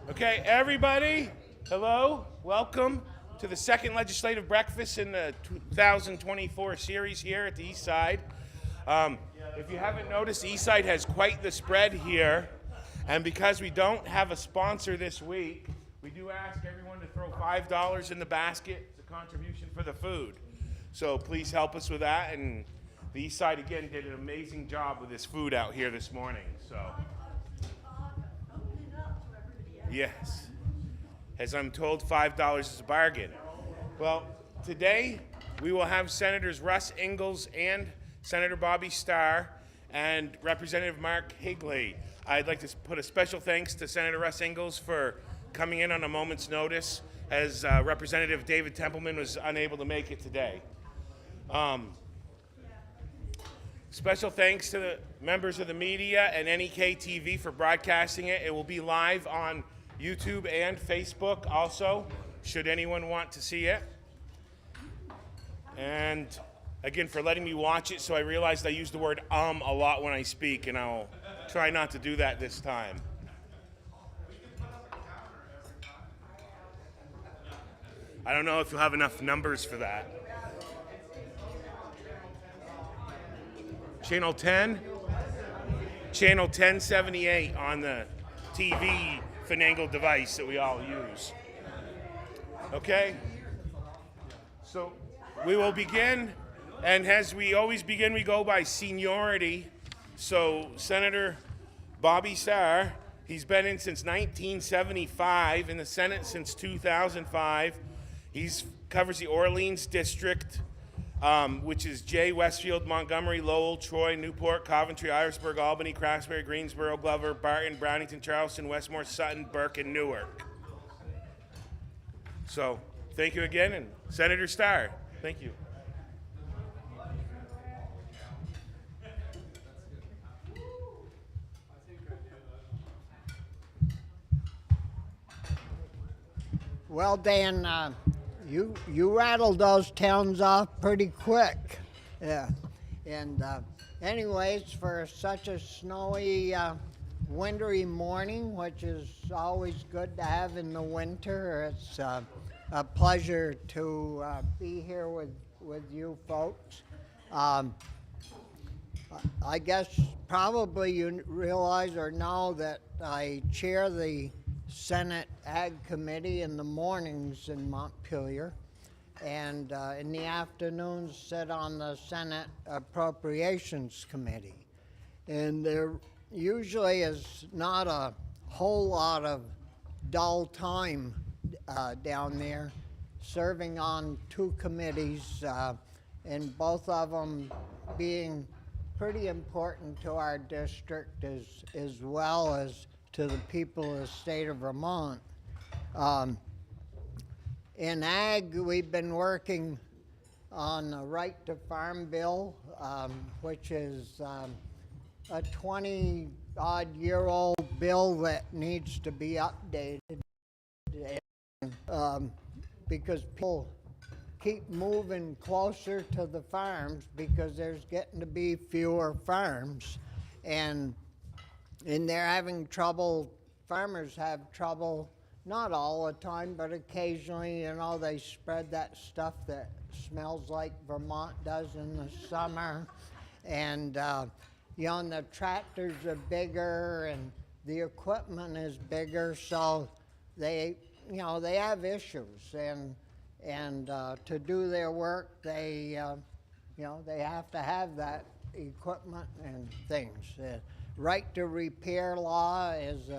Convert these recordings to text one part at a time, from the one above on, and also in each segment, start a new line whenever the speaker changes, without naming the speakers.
Okay, everybody, hello, welcome to the second legislative breakfast in the 2024 series here at the Eastside. If you haven't noticed, Eastside has quite the spread here, and because we don't have a sponsor this week, we do ask everyone to throw $5 in the basket, the contribution for the food. So please help us with that, and the Eastside again did an amazing job with this food out here this morning. So. Yes. As I'm told, $5 is a bargain. Well, today we will have Senators Russ Ingalls and Senator Bobby Starr and Representative Mark Higley. I'd like to put a special thanks to Senator Russ Ingalls for coming in on a moment's notice, as Representative David Templeman was unable to make it today. Special thanks to the members of the media and NEK-TV for broadcasting it. It will be live on YouTube and Facebook also, should anyone want to see it. And again, for letting me watch it, so I realized I use the word a lot when I speak, and I'll try not to do that this time. I don't know if you'll have enough numbers for that. Channel 10, Channel 1078 on the TV finagled device that we all use. Okay? So we will begin, and as we always begin, we go by seniority. So Senator Bobby Starr, he's been in since 1975, in the Senate since 2005. He covers the Orleans district, which is Jay, Westfield, Montgomery, Lowell, Troy, Newport, Coventry, Irisburg, Albany, Craftsbury, Greensboro, Glover, Barton, Brownington, Charleston, Westmore, Sutton, Burke, and Newark. So, thank you again, and Senator Starr, thank you.
Well, Dan, you rattled those towns off pretty quick. Yeah. And anyways, for such a snowy, wintry morning, which is always good to have in the winter, it's a pleasure to be here with you folks. I guess probably you realize or know that I chair the Senate Ag Committee in the mornings in Montpelier, and in the afternoons sit on the Senate Appropriations Committee. And there usually is not a whole lot of dull time down there, serving on two committees, and both of them being pretty important to our district as well as to the people of the state of Vermont. In Ag, we've been working on the Right to Farm bill, which is a 20-odd-year-old bill that needs to be updated, because people keep moving closer to the farms because there's getting to be fewer farms, and they're having trouble. Farmers have trouble, not all the time, but occasionally, they spread that stuff that smells like Vermont does in the summer. And, and the tractors are bigger and the equipment is bigger, so they have issues. And to do their work, they have to have that equipment and things. Right to repair law is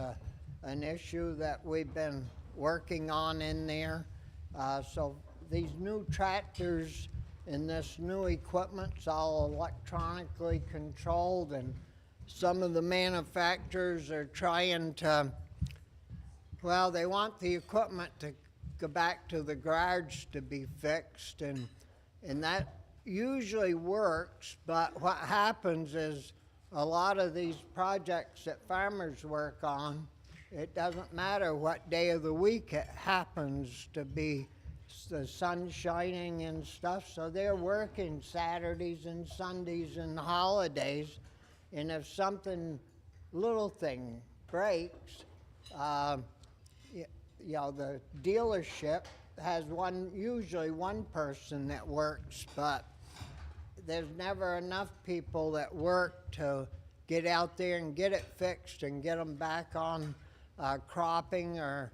an issue that we've been working on in there. So these new tractors and this new equipment's all electronically controlled, and some of the manufacturers are trying to, they want the equipment to go back to the garage to be fixed, and that usually works, but what happens is a lot of these projects that farmers work on, it doesn't matter what day of the week it happens to be, the sun shining and stuff, so they're working Saturdays and Sundays and holidays, and if something, little thing breaks, the dealership has usually one person that works, but there's never enough people that work to get out there and get it fixed and get them back on cropping or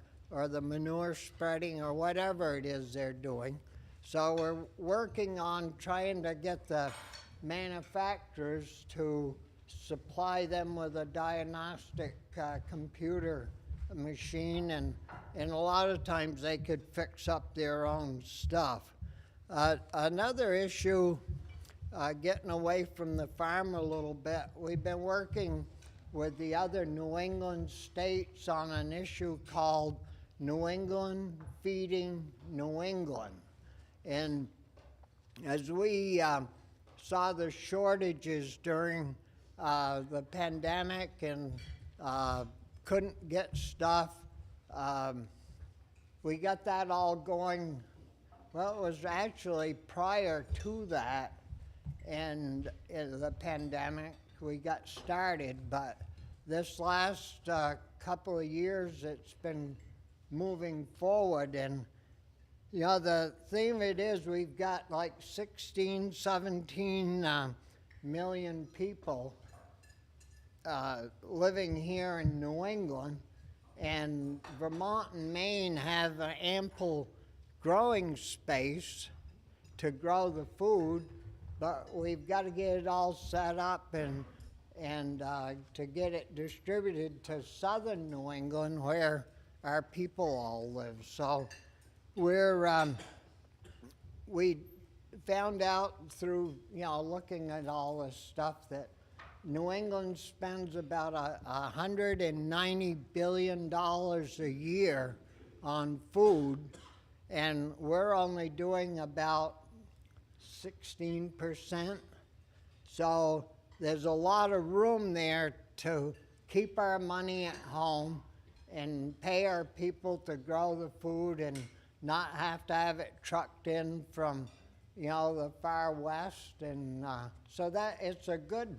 the manure spreading or whatever it is they're doing. So we're working on trying to get the manufacturers to supply them with a diagnostic computer machine, and a lot of times they could fix up their own stuff. Another issue, getting away from the farm a little bit, we've been working with the other New England states on an issue called New England Feeding New England. And as we saw the shortages during the pandemic and couldn't get stuff, we got that all going. Well, it was actually prior to that, and in the pandemic we got started, but this last couple of years it's been moving forward. And the thing of it is, we've got like 17 million people living here in New England, and Vermont and Maine have an ample growing space to grow the food, but we've got to get it all set up and to get it distributed to southern New England where our people all live. So we found out through looking at all this stuff that New England spends about $190 billion a year on food, and we're only doing about 16%. So there's a lot of room there to keep our money at home and pay our people to grow the food and not have to have it trucked in from the far west. And so that it's a good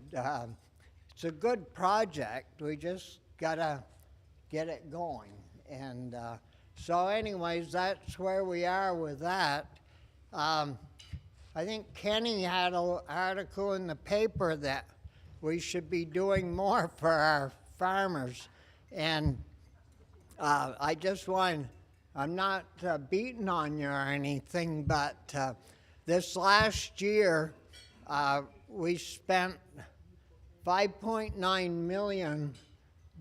project. We just gotta get it going. And so anyways, that's where we are with that. I think Kenny had an article in the paper that we should be doing more for our farmers. And I just want, I'm not beating on you or anything, but this last year we spent $5.9 million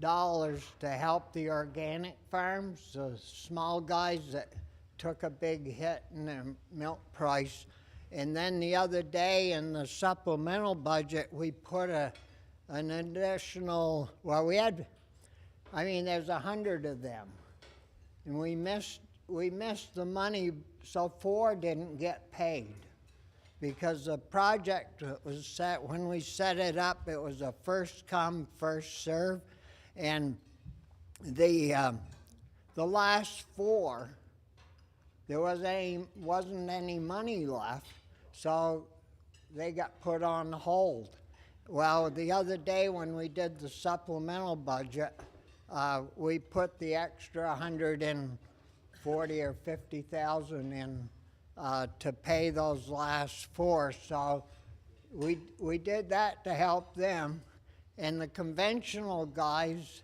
to help the organic farms, the small guys that took a big hit in their milk price. And then the other day in the supplemental budget, we put an additional, there's 100 of them. And we missed the money, so 4 didn't get paid. Because the project was set, when we set it up, it was a first come, first serve. And the last 4, there wasn't any money left, so they got put on hold. Well, the other day when we did the supplemental budget, we put the extra 140 or 50,000 in to pay those last 4. So we did that to help them. And the conventional guys,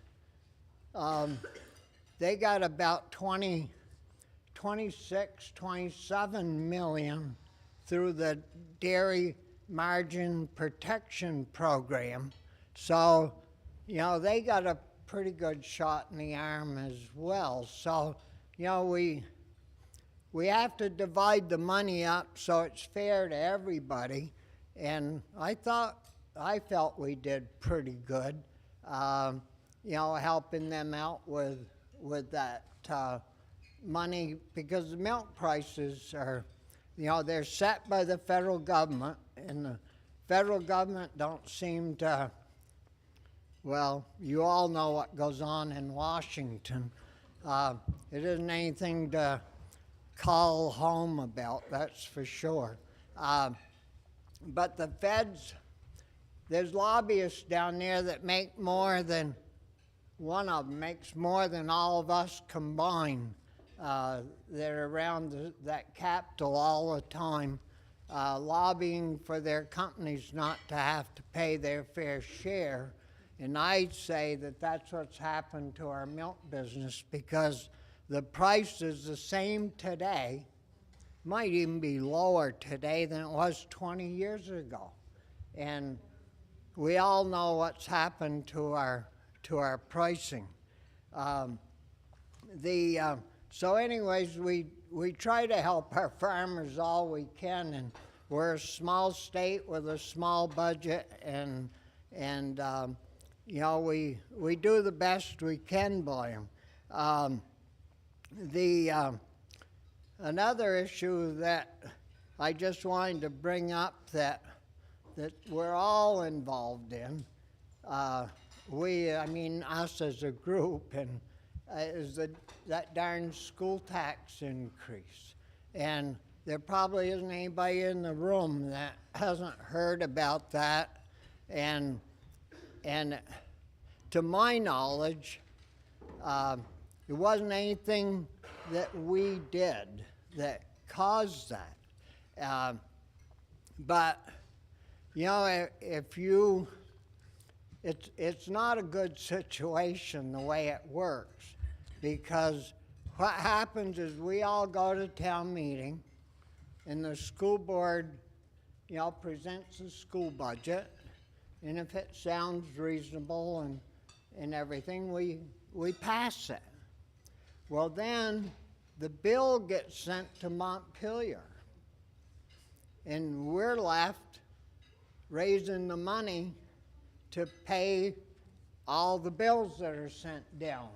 they got about 27 million through the Dairy Margin Protection Program. So, they got a pretty good shot in the arm as well. So, we have to divide the money up so it's fair to everybody. And I felt we did pretty good, helping them out with that money, because the milk prices are, they're set by the federal government, and the federal government don't seem to, you all know what goes on in Washington. It isn't anything to call home about, that's for sure. But the feds, there's lobbyists down there that make more than one of them makes more than all of us combined. They're around that Capitol all the time, lobbying for their companies not to have to pay their fair share. And I'd say that that's what's happened to our milk business, because the price is the same today, might even be lower today than it was 20 years ago. And we all know what's happened to our pricing. So anyways, we try to help our farmers all we can, and we're a small state with a small budget, and you know, we do the best we can by them. Another issue that I just wanted to bring up that we're all involved in, I mean us as a group, and is that darn school tax increase. And there probably isn't anybody in the room that hasn't heard about that. And to my knowledge, it wasn't anything that we did that caused that. But, you know, it's not a good situation the way it works, because what happens is we all go to town meeting, and the school board, you know, presents the school budget, and if it sounds reasonable and everything, we pass it. Well, then the bill gets sent to Montpelier, and we're left raising the money to pay all the bills that are sent down.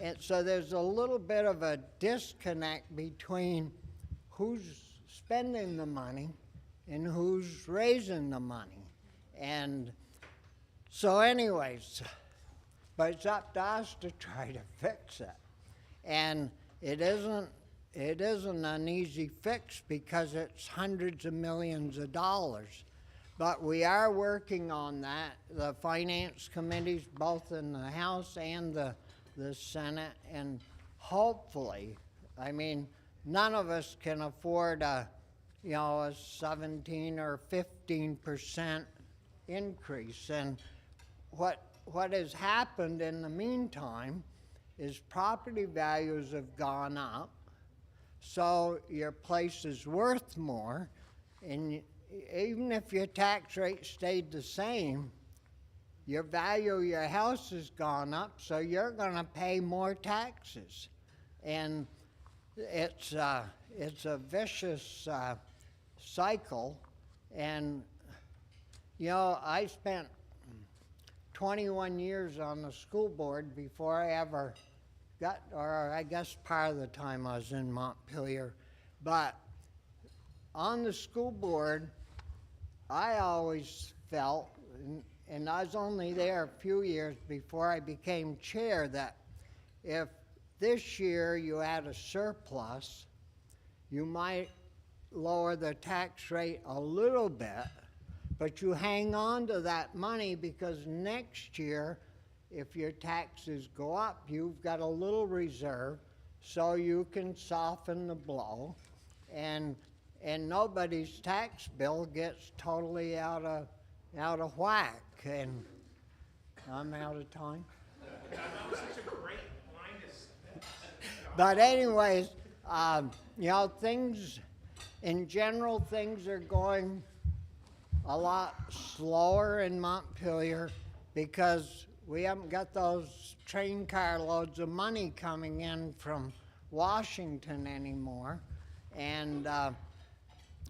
And so there's a little bit of a disconnect between who's spending the money and who's raising the money. And so anyways, but it's up to us to try to fix it. And it isn't an easy fix, because it's hundreds of millions of dollars. But we are working on that. The finance committees, both in the House and the Senate, and hopefully, I mean, none of us can afford a 17 or 15% increase. And what has happened in the meantime is property values have gone up, so your place is worth more, and even if your tax rate stayed the same, your value of your house has gone up, so you're going to pay more taxes. And it's a vicious cycle. And, you know, I spent 21 years on the school board before I ever got, or I guess part of the time I was in Montpelier. But on the school board, I always felt, and I was only there a few years before I became chair, that if this year you had a surplus, you might lower the tax rate a little bit, but you hang on to that money, because next year, if your taxes go up, you've got a little reserve so you can soften the blow, and nobody's tax bill gets totally out of whack. And I'm out of time.
That was such a great line to.
But anyways, you know, things in general, things are going a lot slower in Montpelier, because we haven't got those train car loads of money coming in from Washington anymore. And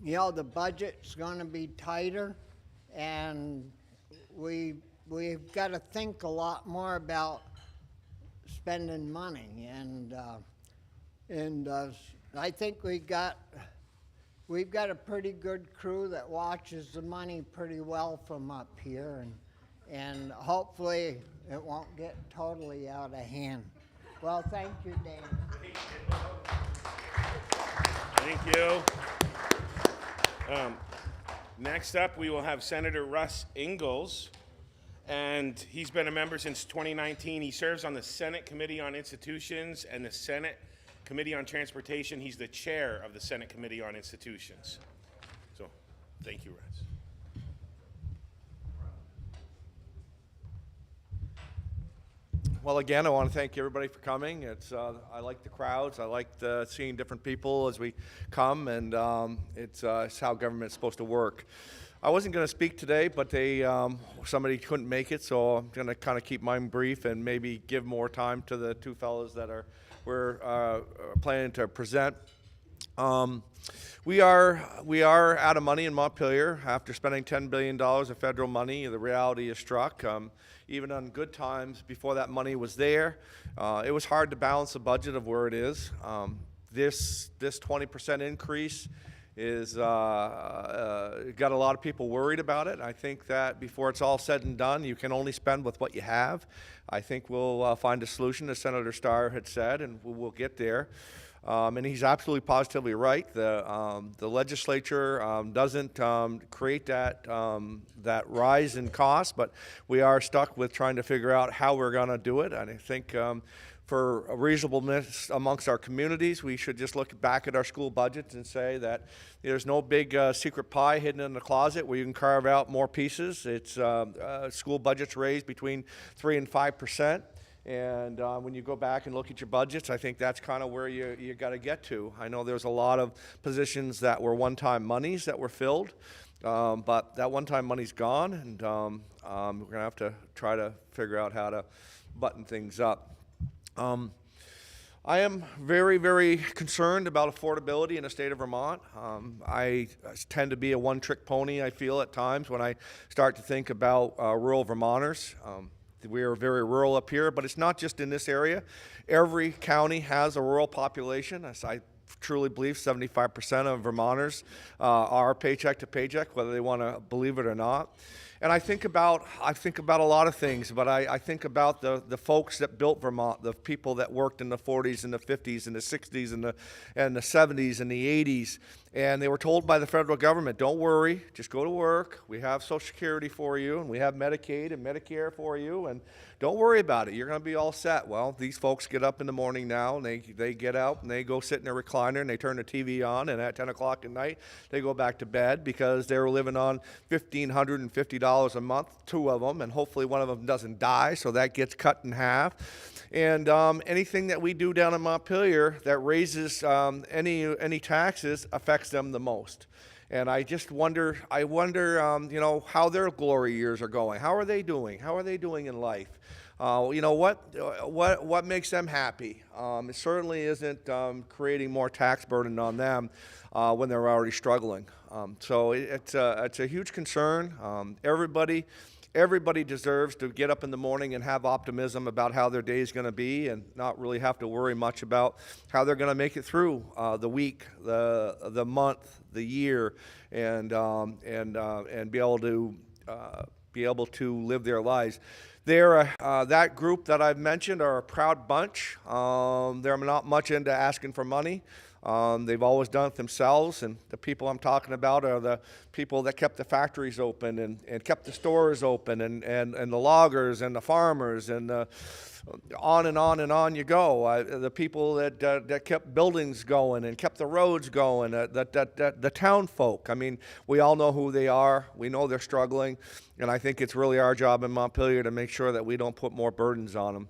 you know, the budget's going to be tighter, and we've got to think a lot more about spending money. And I think we've got a pretty good crew that watches the money pretty well from up here, and hopefully it won't get totally out of hand. Well, thank you, Dan.
Thank you. Next up, we will have Senator Russ Ingalls. and he's been a member since 2019. He serves on the Senate Committee on Institutions and the Senate Committee on Transportation. He's the chair of the Senate Committee on Institutions. So, thank you, Russ.
Well, again, I want to thank everybody for coming. I like the crowds. I like seeing different people as we come, and it's how government's supposed to work. I wasn't going to speak today, but somebody couldn't make it, so I'm going to kind of keep mine brief and maybe give more time to the two fellows that we're planning to present. We are out of money in Montpelier after spending $10 billion of federal money. The reality is struck. Even on good times, before that money was there, it was hard to balance the budget of where it is. This 20% increase is got a lot of people worried about it. I think that before it's all said and done, you can only spend with what you have. I think we'll find a solution, as Senator Starr had said, and we'll get there. And he's absolutely positively right. The legislature doesn't create that rise in cost, but we are stuck with trying to figure out how we're going to do it. And I think for a reasonableness amongst our communities, we should just look back at our school budgets and say that there's no big secret pie hidden in the closet where you can carve out more pieces. It's school budgets raised between 3% and 5%. And when you go back and look at your budgets, I think that's kind of where you got to get to. I know there's a lot of positions that were one-time monies that were filled, but that one-time money's gone, and we're going to have to try to figure out how to button things up. I am very, very concerned about affordability in the state of Vermont. I tend to be a one-trick pony, I feel, at times when I start to think about rural Vermonters. We are very rural up here, but it's not just in this area. Every county has a rural population. I truly believe 75% of Vermonters are paycheck to paycheck, whether they want to believe it or not. And I think about a lot of things, but I think about the folks that built Vermont, the people that worked in the 40s and the 50s and the 60s and the 70s and the 80s. And they were told by the federal government, don't worry, just go to work. We have Social Security for you, and we have Medicaid and Medicare for you, and don't worry about it. You're going to be all set. Well, these folks get up in the morning now, and they get out, and they go sit in their recliner, and they turn the TV on, and at 10 o'clock at night, they go back to bed because they were living on $1,550 a month, two of them, and hopefully one of them doesn't die, so that gets cut in half. And anything that we do down in Montpelier that raises any taxes affects them the most. And I just wonder, you know, how their glory years are going. How are they doing? How are they doing in life? You know, what makes them happy? It certainly isn't creating more tax burden on them when they're already struggling. So it's a huge concern. Everybody deserves to get up in the morning and have optimism about how their day is going to be and not really have to worry much about how they're going to make it through the week, the month, the year, and be able to live their lives. That group that I've mentioned are a proud bunch. They're not much into asking for money. They've always done it themselves, and the people I'm talking about are the people that kept the factories open and kept the stores open and the loggers and the farmers and on and on and on you go. The people that kept buildings going and kept the roads going, the town folk. I mean, we all know who they are. We know they're struggling, and I think it's really our job in Montpelier to make sure that we don't put more burdens on them.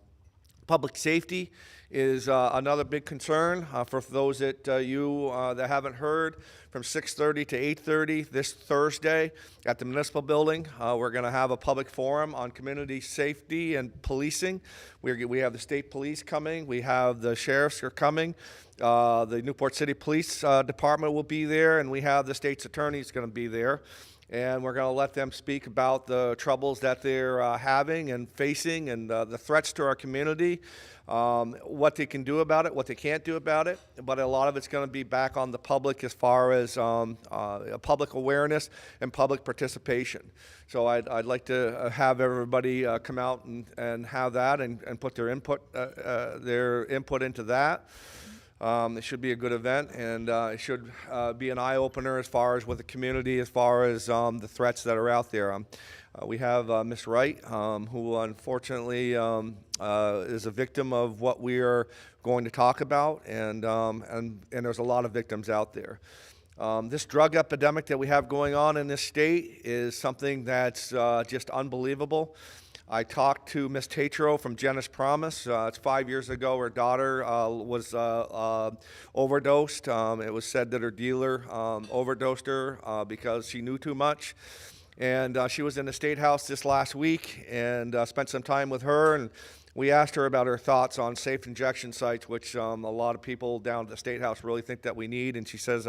Public safety is another big concern for those that that haven't heard. From 6:30 to 8:30 this Thursday at the municipal building, we're going to have a public forum on community safety and policing. We have the state police coming. We have the sheriffs are coming. The Newport City Police Department will be there, and we have the state's attorneys going to be there. And we're going to let them speak about the troubles that they're having and facing and the threats to our community, what they can do about it, what they can't do about it. But a lot of it's going to be back on the public as far as public awareness and public participation. So I'd like to have everybody come out and have that and put their input into that. It should be a good event, and it should be an eye-opener as far as with the community, as far as the threats that are out there. We have Ms. Wright, who unfortunately is a victim of what we are going to talk about, and there's a lot of victims out there. This drug epidemic that we have going on in this state is something that's just unbelievable. I talked to Ms. Tatro from Jenna's Promise. It's 5 years ago. Her daughter was overdosed. It was said that her dealer overdosed her because she knew too much. And she was in the State House this last week and spent some time with her. And we asked her about her thoughts on safe injection sites, which a lot of people down at the State House really think that we need. And she says,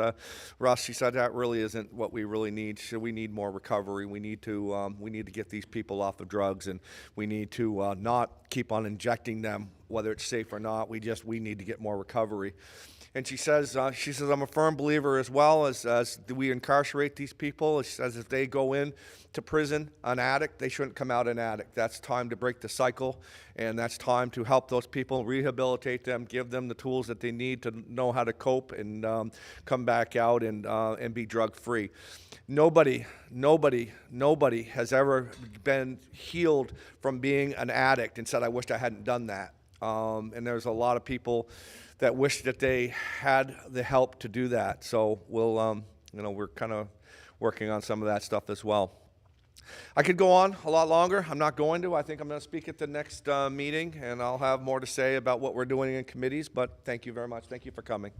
Russ, she said that really isn't what we really need. So we need more recovery. We need to get these people off of drugs, and we need to not keep on injecting them, whether it's safe or not. We need to get more recovery. And she says, I'm a firm believer as well as we incarcerate these people. She says if they go in to prison an addict, they shouldn't come out an addict. That's time to break the cycle, and that's time to help those people, rehabilitate them, give them the tools that they need to know how to cope and come back out and be drug-free. Nobody has ever been healed from being an addict and said, I wish I hadn't done that. And there's a lot of people that wish that they had the help to do that. So we're kind of working on some of that stuff as well. I could go on a lot longer. I'm not going to. I think I'm going to speak at the next meeting, and I'll have more to say about what we're doing in committees, but thank you very much. Thank you for coming.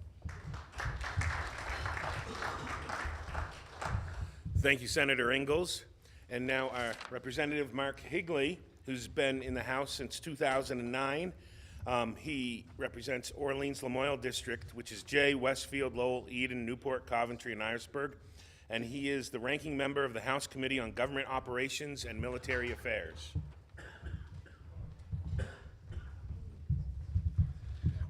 Thank you, Senator Ingalls. And now our Representative Mark Higley, who's been in the House since 2009. He represents Orleans Lamoille District, which is Jay, Westfield, Lowell, Eden, Newport, Coventry, and Irisburg. And he is the ranking member of the House Committee on Government Operations and Military Affairs.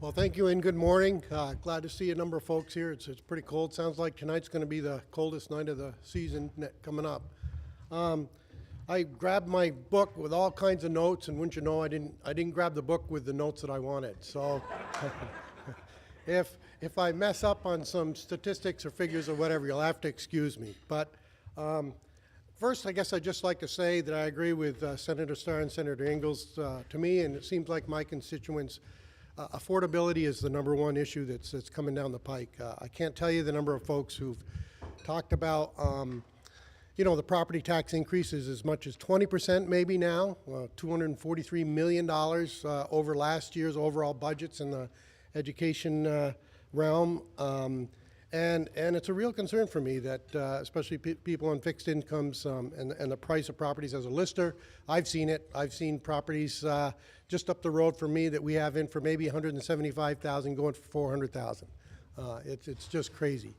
Well, thank you and good morning. Glad to see a number of folks here. It's pretty cold. Sounds like tonight's going to be the coldest night of the season coming up. I grabbed my book with all kinds of notes, and wouldn't you know, I didn't grab the book with the notes that I wanted. So if I mess up on some statistics or figures or whatever, you'll have to excuse me. But first, I guess I'd just like to say that I agree with Senator Starr and Senator Ingalls. To me, and it seems like my constituents, affordability is the number one issue that's coming down the pike. I can't tell you the number of folks who've talked about the property tax increases as much as 20% maybe now, $243 million over last year's overall budgets in the education realm. And it's a real concern for me that especially people on fixed incomes and the price of properties as a lister. I've seen it. I've seen properties just up the road from me that we have in for maybe $175,000 going for $400,000. It's just crazy.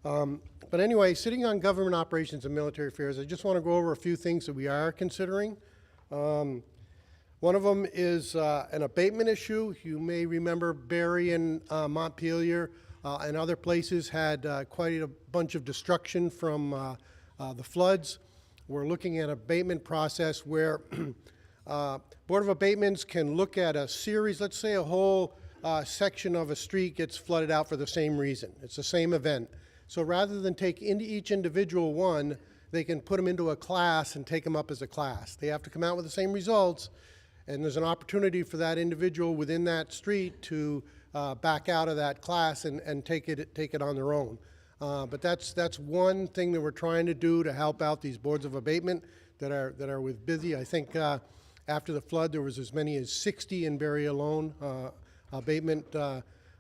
But anyway, sitting on government operations and military affairs, I just want to go over a few things that we are considering. One of them is an abatement issue. You may remember Barry and Montpelier and other places had quite a bunch of destruction from the floods. We're looking at an abatement process where Board of Abatements can look at a series, let's say a whole section of a street gets flooded out for the same reason. It's the same event. So rather than take into each individual one, they can put them into a class and take them up as a class. They have to come out with the same results, and there's an opportunity for that individual within that street to back out of that class and take it on their own. But that's one thing that we're trying to do to help out these boards of abatement that are with busy. I think after the flood there was as many as 60 in Barry alone abatement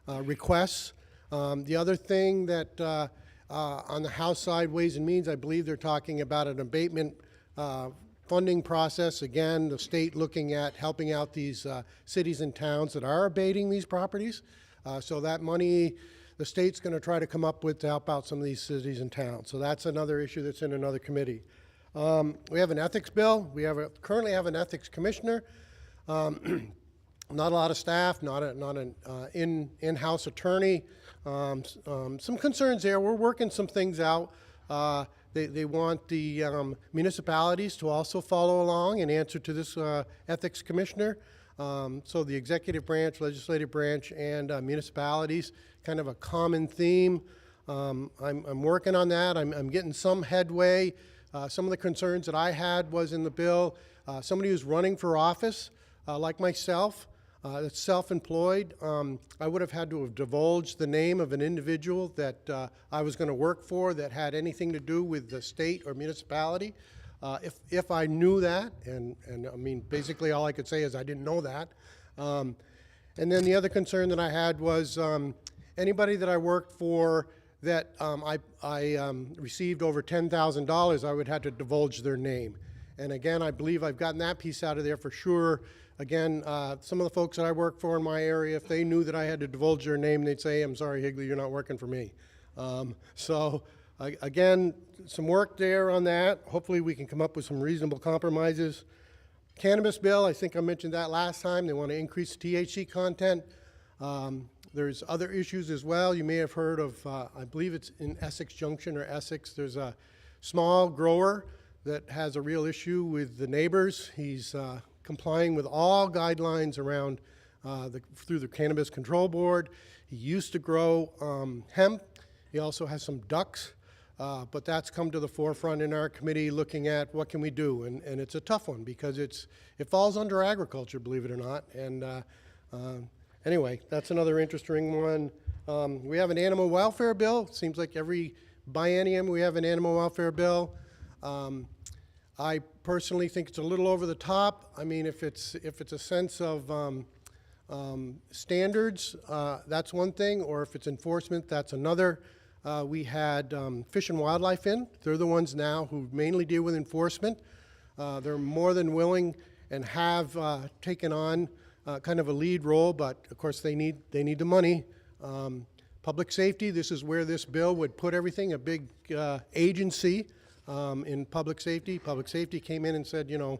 requests. The other thing that on the House side, Ways and Means, I believe they're talking about an abatement funding process. Again, the state looking at helping out these cities and towns that are abating these properties. So that money, the state's going to try to come up with to help out some of these cities and towns. So that's another issue that's in another committee. We have an ethics bill. We currently have an ethics commissioner. Not a lot of staff, not an in-house attorney. Some concerns there. We're working some things out. They want the municipalities to also follow along and answer to this ethics commissioner. So the executive branch, legislative branch, and municipalities, kind of a common theme. I'm working on that. I'm getting some headway. Some of the concerns that I had was in the bill, somebody who's running for office, like myself, that's self-employed. I would have had to have divulged the name of an individual that I was going to work for that had anything to do with the state or municipality. If I knew that, and I mean, basically all I could say is I didn't know that. And then the other concern that I had was anybody that I worked for that I received over $10,000, I would have to divulge their name. And again, I believe I've gotten that piece out of there for sure. Again, some of the folks that I work for in my area, if they knew that I had to divulge their name, they'd say, I'm sorry, Higley, you're not working for me. Again, some work there on that. Hopefully we can come up with some reasonable compromises. Cannabis bill, I think I mentioned that last time. They want to increase THC content. There's other issues as well. You may have heard of, I believe it's in Essex Junction or Essex. There's a small grower that has a real issue with the neighbors. He's complying with all guidelines around through the Cannabis Control Board. He used to grow hemp. He also has some ducks, but that's come to the forefront in our committee looking at what can we do, and it's a tough one because it falls under agriculture, believe it or not. And anyway, that's another interesting one. We have an animal welfare bill. It seems like every biennium we have an animal welfare bill. I personally think it's a little over the top. I mean, if it's a sense of standards, that's one thing, or if it's enforcement, that's another. We had Fish and Wildlife in. They're the ones now who mainly deal with enforcement. They're more than willing and have taken on kind of a lead role, but of course they need the money. Public safety, this is where this bill would put everything, a big agency in public safety. Public safety came in and said, you know,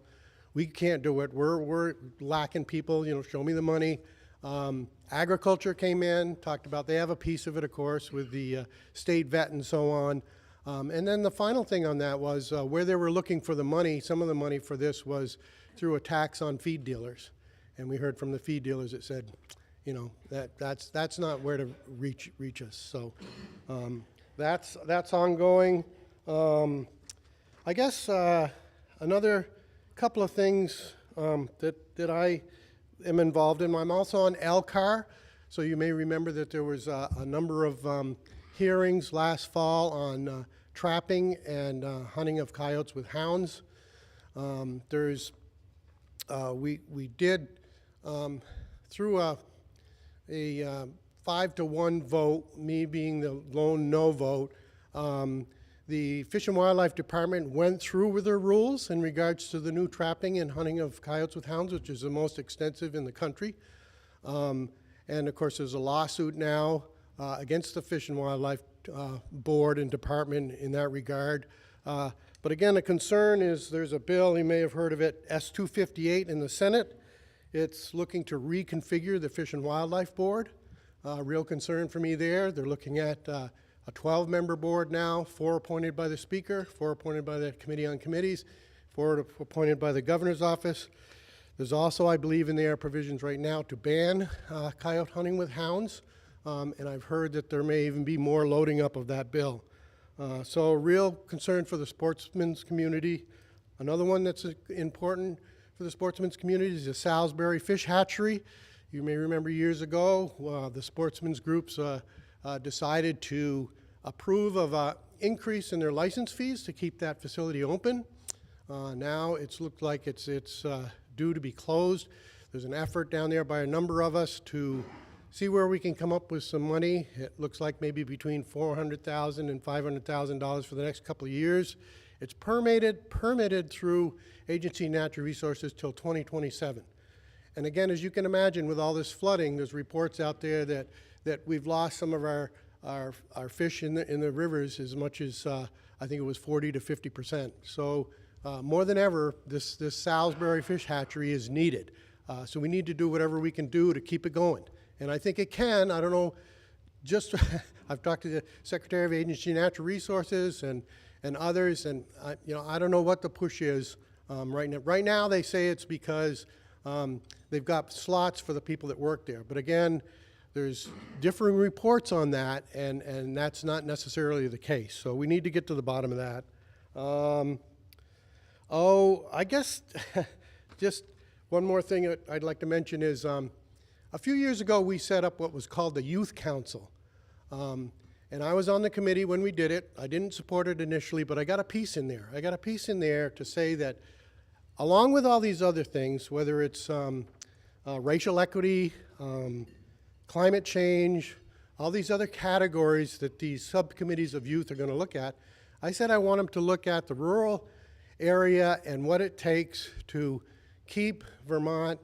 we can't do it. We're lacking people, you know, show me the money. Agriculture came in, talked about, they have a piece of it, of course, with the state vet and so on. And then the final thing on that was where they were looking for the money, some of the money for this was through a tax on feed dealers. And we heard from the feed dealers that said, you know, that's not where to reach us. So that's ongoing. I guess another couple of things that I am involved in. I'm also on LCAR, so you may remember that there was a number of hearings last fall on trapping and hunting of coyotes with hounds. We did through a 5-to-1 vote, me being the lone no vote. The Fish and Wildlife Department went through with their rules in regards to the new trapping and hunting of coyotes with hounds, which is the most extensive in the country. And of course, there's a lawsuit now against the Fish and Wildlife Board and Department in that regard. But again, the concern is there's a bill, you may have heard of it, S-258 in the Senate. It's looking to reconfigure the Fish and Wildlife Board. Real concern for me there. They're looking at a 12-member board now, 4 appointed by the Speaker, 4 appointed by the Committee on Committees, 4 appointed by the Governor's Office. There's also, I believe, in there provisions right now to ban coyote hunting with hounds, and I've heard that there may even be more loading up of that bill. So a real concern for the sportsman's community. Another one that's important for the sportsman's community is the Salisbury Fish Hatchery. You may remember years ago, the sportsmen's groups decided to approve of an increase in their license fees to keep that facility open. Now it's looked like it's due to be closed. There's an effort down there by a number of us to see where we can come up with some money. It looks like maybe between $400,000 and $500,000 for the next couple of years. It's permitted through Agency of Natural Resources till 2027. And again, as you can imagine, with all this flooding, there's reports out there that we've lost some of our fish in the rivers as much as I think it was 40 to 50%. So more than ever, this Salisbury Fish Hatchery is needed. So we need to do whatever we can do to keep it going. And I think it can. I don't know, just I've talked to the Secretary of Agency of Natural Resources and others, and I don't know what the push is right now. Right now they say it's because they've got slots for the people that work there. But again, there's differing reports on that, and that's not necessarily the case. So we need to get to the bottom of that. I guess just one more thing that I'd like to mention is a few years ago we set up what was called the Youth Council. And I was on the committee when we did it. I didn't support it initially, but I got a piece in there. I got a piece in there to say that along with all these other things, whether it's racial equity, climate change, all these other categories that these subcommittees of youth are going to look at, I said I want them to look at the rural area and what it takes to keep Vermont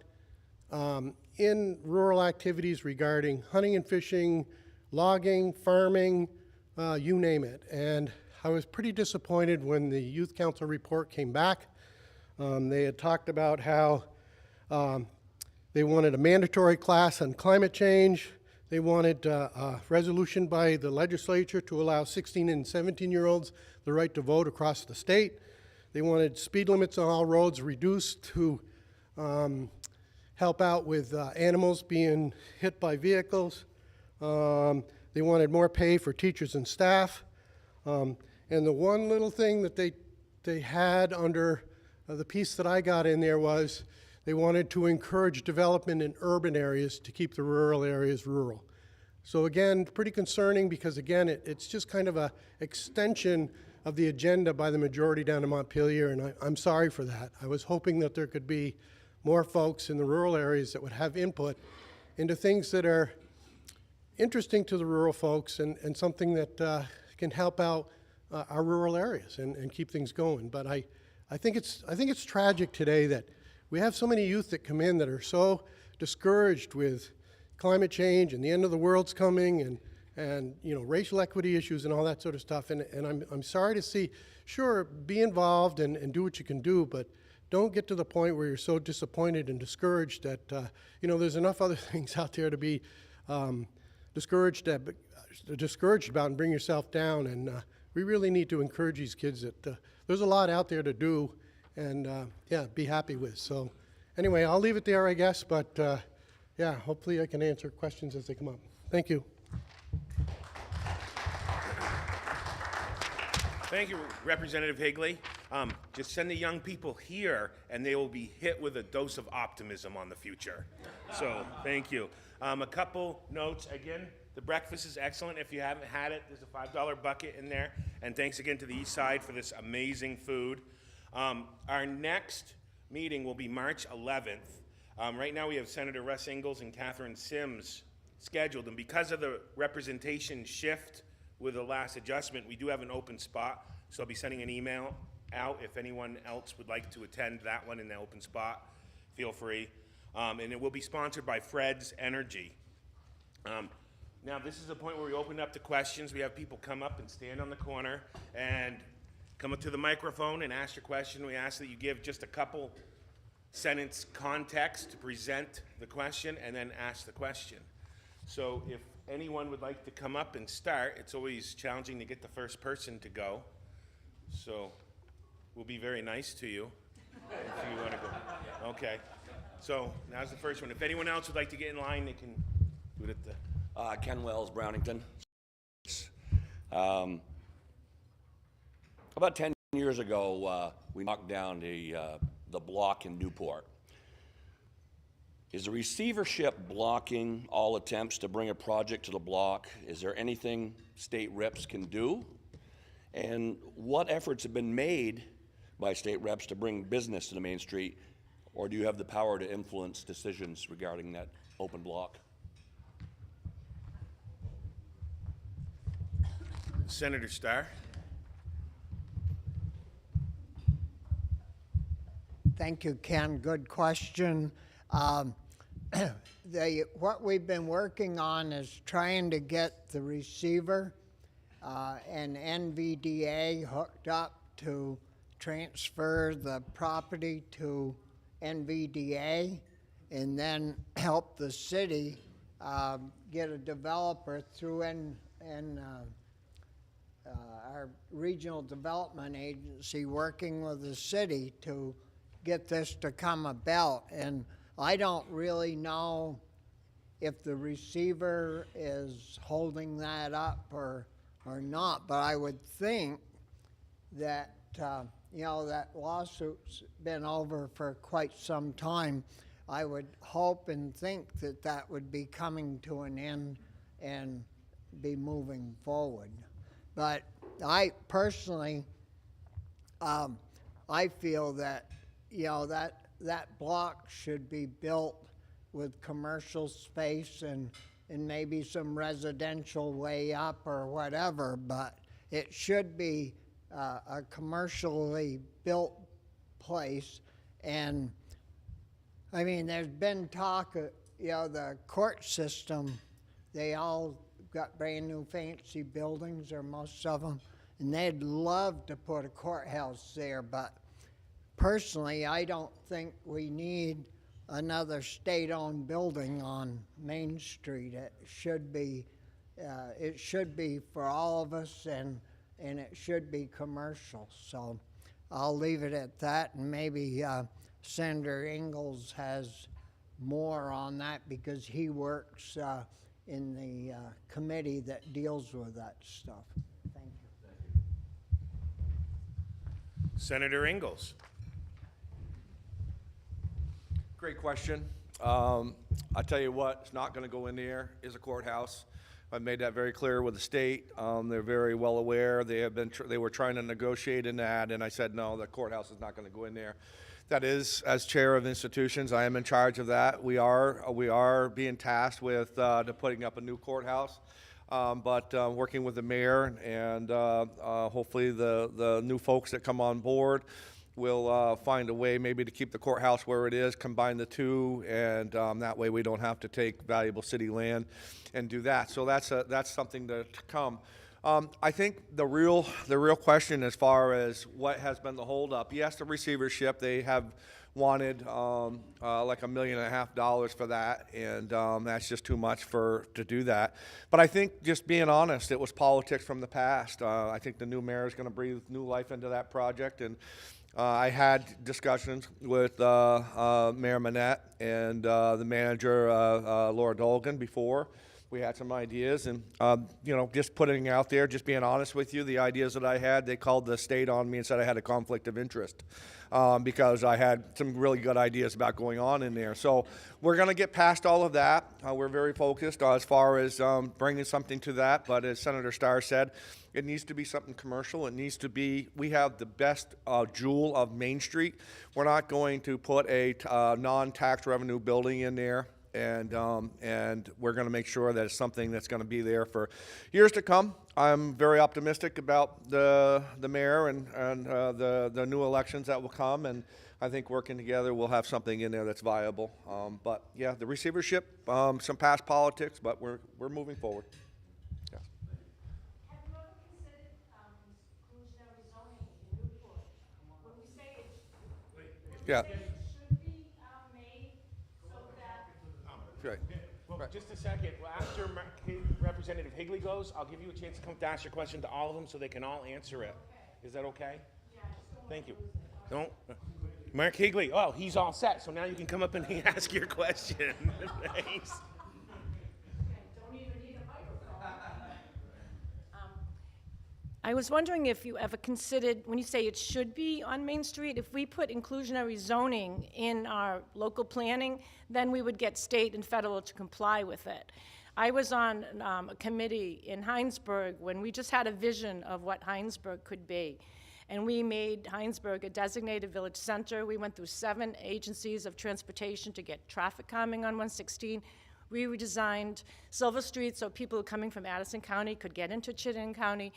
in rural activities regarding hunting and fishing, logging, farming, you name it. And I was pretty disappointed when the Youth Council report came back. They had talked about how they wanted a mandatory class on climate change. They wanted a resolution by the legislature to allow 16 and 17-year-olds the right to vote across the state. They wanted speed limits on all roads reduced to help out with animals being hit by vehicles. They wanted more pay for teachers and staff. And the one little thing that they had under the piece that I got in there was they wanted to encourage development in urban areas to keep the rural areas rural. So again, pretty concerning because again, it's just kind of a extension of the agenda by the majority down in Montpelier, and I'm sorry for that. I was hoping that there could be more folks in the rural areas that would have input into things that are interesting to the rural folks and something that can help out our rural areas and keep things going. But I think it's tragic today that we have so many youth that come in that are so discouraged with climate change and the end of the world's coming and you know, racial equity issues and all that sort of stuff. And I'm sorry to see, sure, be involved and do what you can do, but don't get to the point where you're so disappointed and discouraged that, you know, there's enough other things out there to be discouraged about and bring yourself down. And we really need to encourage these kids that there's a lot out there to do and, yeah, be happy with. So anyway, I'll leave it there, I guess, but yeah, hopefully I can answer questions as they come up. Thank you.
Thank you, Representative Higley. Just send the young people here, and they will be hit with a dose of optimism on the future. So, thank you. A couple notes. Again, the breakfast is excellent. If you haven't had it, there's a $5 bucket in there. And thanks again to the Eastside for this amazing food. Our next meeting will be March 11th. Right now we have Senator Russ Ingalls and Catherine Sims scheduled, and because of the representation shift with the last adjustment, we do have an open spot, so I'll be sending an email out if anyone else would like to attend that one in the open spot. Feel free. And it will be sponsored by Fred's Energy. Now this is the point where we open up to questions. We have people come up and stand on the corner and come up to the microphone and ask your question. We ask that you give just a couple sentence context to present the question and then ask the question. So if anyone would like to come up and start, it's always challenging to get the first person to go. So we'll be very nice to you if you want to go. Okay. So now's the first one. If anyone else would like to get in line, they can do it at the...
Ken Wells, Brownington. About 10 years ago, we knocked down the block in Newport. Is the receivership blocking all attempts to bring a project to the block? Is there anything state reps can do? And what efforts have been made by state reps to bring business to the Main Street? Or do you have the power to influence decisions regarding that open block?
Senator Starr.
Thank you, Ken. Good question. What we've been working on is trying to get the receiver and NVDA hooked up to transfer the property to NVDA and then help the city get a developer through our regional development agency working with the city to get this to come about. And I don't really know if the receiver is holding that up or not, but I would think that, you know, that lawsuit's been over for quite some time. I would hope and think that that would be coming to an end and be moving forward. But I personally, I feel that, you know, that block should be built with commercial space and maybe some residential way up or whatever, but it should be a commercially built place. And I mean, there's been talk of, you know, the court system, they all got brand new fancy buildings, or most of them, and they'd love to put a courthouse there, but personally, I don't think we need another state-owned building on Main Street. It should be for all of us, and it should be commercial. So I'll leave it at that, and maybe Senator Ingalls has more on that because he works in the committee that deals with that stuff. Thank you.
Senator Ingalls.
Great question. I tell you what, it's not going to go in there is a courthouse. I've made that very clear with the state. They're very well aware. They have been. They were trying to negotiate in that, and I said no. The courthouse is not going to go in there. That is, as chair of institutions, I am in charge of that. We are being tasked with putting up a new courthouse, but working with the mayor and hopefully the new folks that come on board. We'll find a way maybe to keep the courthouse where it is, combine the two, and that way we don't have to take valuable city land and do that. So that's something to come. I think the real question as far as what has been the holdup, yes, the receivership, they have wanted like $1.5 million for that, and that's just too much to do that. But I think, just being honest, it was politics from the past. I think the new mayor is going to breathe new life into that project, and I had discussions with Mayor Manette and the manager, Laura Dolgan, before. We had some ideas, and you know, just putting out there, just being honest with you, the ideas that I had, they called the state on me and said I had a conflict of interest because I had some really good ideas about going on in there. So we're going to get past all of that. We're very focused as far as bringing something to that, but as Senator Starr said, it needs to be something commercial. It needs to be, we have the best jewel of Main Street. We're not going to put a non-tax revenue building in there. And we're going to make sure that it's something that's going to be there for years to come. I'm very optimistic about the mayor and the new elections that will come, and I think working together we'll have something in there that's viable. But yeah, the receivership, some past politics, but we're moving forward. Yeah.
Have you ever considered inclusionary zoning in Newport? When we say
Yeah.
it should be made so that
Right.
Well, just a second. Well, after Representative Higley goes, I'll give you a chance to come to ask your question to all of them so they can all answer it. Is that okay?
Yeah, I just don't
Thank you. Don't. Mark Higley. Oh, he's all set. So now you can come up and ask your question. Thanks.
don't even need a microphone.
I was wondering if you ever considered, when you say it should be on Main Street, if we put inclusionary zoning in our local planning, then we would get state and federal to comply with it. I was on a committee in Heinsberg when we just had a vision of what Heinsberg could be. And we made Heinsberg a designated village center. We went through 7 agencies of transportation to get traffic calming on 116. We redesigned Silver Street so people coming from Addison County could get into Chittenden County.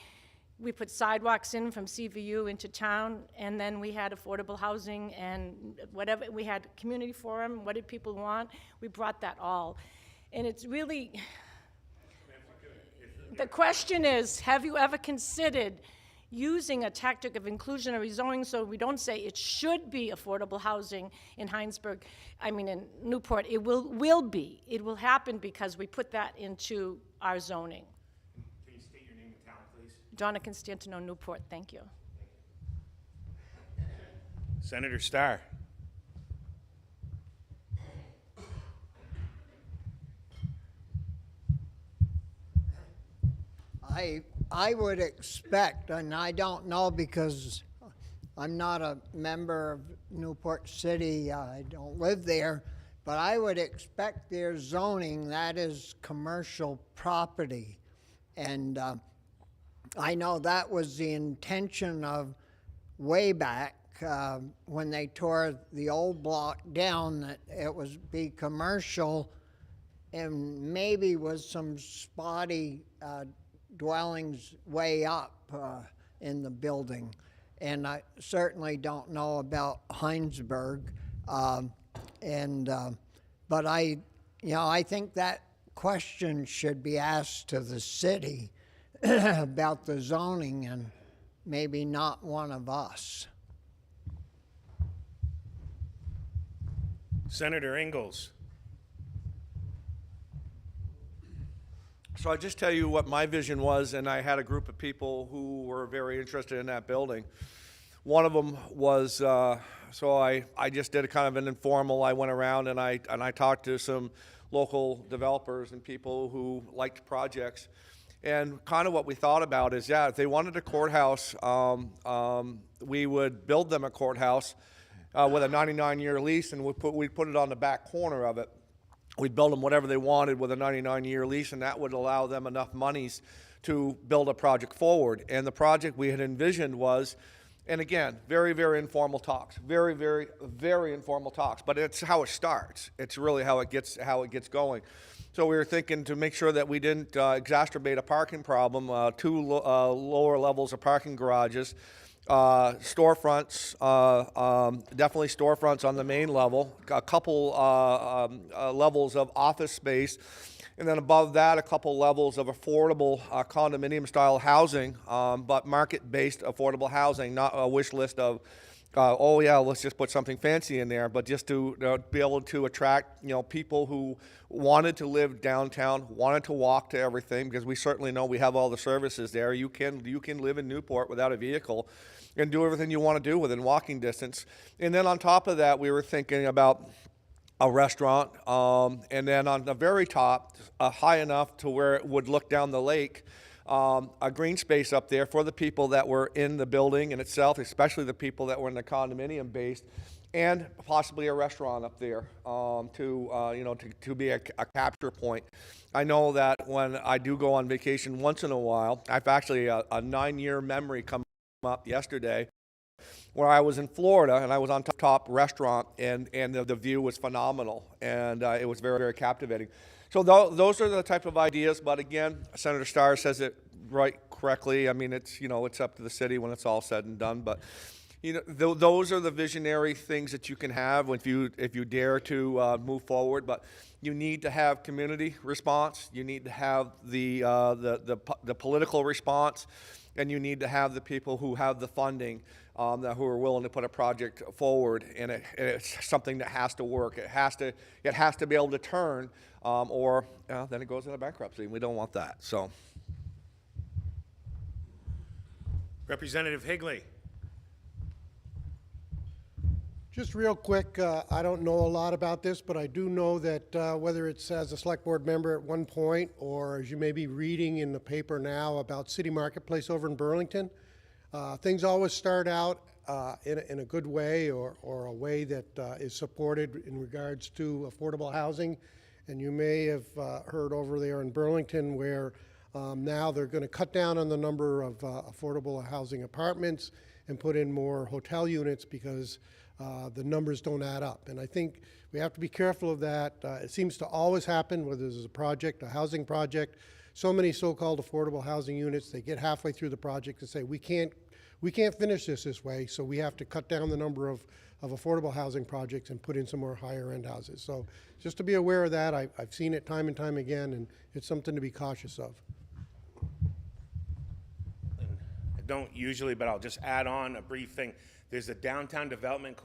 We put sidewalks in from CVU into town, and then we had affordable housing and whatever. We had community forum. What did people want? We brought that all. And it's really, the question is, have you ever considered using a tactic of inclusionary zoning so we don't say it should be affordable housing in in Newport? It will be. It will happen because we put that into our zoning.
Can you state your name and town, please?
Donna Constantino, Newport, thank you.
Senator Starr.
I would expect, and I don't know because I'm not a member of Newport City, I don't live there, but I would expect their zoning, that is commercial property. And I know that was the intention of way back when they tore the old block down, that it was be commercial and maybe with some spotty dwellings way up in the building. And I certainly don't know about Heinsberg. But I think that question should be asked to the city about the zoning, and maybe not one of us.
Senator Ingalls.
So I just tell you what my vision was, and I had a group of people who were very interested in that building. One of them was, so I just did a kind of an informal, I went around and I talked to some local developers and people who liked projects. And kind of what we thought about is, yeah, if they wanted a courthouse, we would build them a courthouse with a 99-year lease, and we'd put it on the back corner of it. We'd build them whatever they wanted with a 99-year lease, and that would allow them enough monies to build a project forward. And the project we had envisioned was, and again, very, very informal talks, very, very, very informal talks, but it's how it starts. It's really how it gets going. So we were thinking to make sure that we didn't exacerbate a parking problem, two lower levels of parking garages, storefronts, definitely storefronts on the main level, a couple levels of office space, and then above that, a couple levels of affordable condominium-style housing, but market-based affordable housing, not a wish list of, oh yeah, let's just put something fancy in there, but just to be able to attract, people who wanted to live downtown, wanted to walk to everything, because we certainly know we have all the services there. You can live in Newport without a vehicle and do everything you want to do within walking distance. And then on top of that, we were thinking about a restaurant, and then on the very top, high enough to where it would look down the lake, a green space up there for the people that were in the building in itself, especially the people that were in the condominium based, and possibly a restaurant up there to be a capture point. I know that when I do go on vacation once in a while, I've actually a 9-year memory come up yesterday where I was in Florida and I was on top restaurant, and the view was phenomenal, and it was very, very captivating. So those are the type of ideas, but again, Senator Starr says it right correctly. I mean, it's up to the city when it's all said and done, but those are the visionary things that you can have if you dare to move forward. But you need to have community response, you need to have the political response, and you need to have the people who have the funding, who are willing to put a project forward, and it's something that has to work. It has to be able to turn, or then it goes into bankruptcy, and we don't want that. So,
Representative Higley.
Just real quick, I don't know a lot about this, but I do know that whether it's as a select board member at one point, or as you may be reading in the paper now about City Marketplace over in Burlington, things always start out in a good way, or a way that is supported in regards to affordable housing. And you may have heard over there in Burlington where now they're going to cut down on the number of affordable housing apartments and put in more hotel units because the numbers don't add up. And I think we have to be careful of that. It seems to always happen, whether there's a project, a housing project, so many so-called affordable housing units, they get halfway through the project and say, we can't finish this way, so we have to cut down the number of affordable housing projects and put in some more higher end houses. So just to be aware of that, I've seen it time and time again, and it's something to be cautious of.
I don't usually, but I'll just add on a brief thing. There's a Downtown Development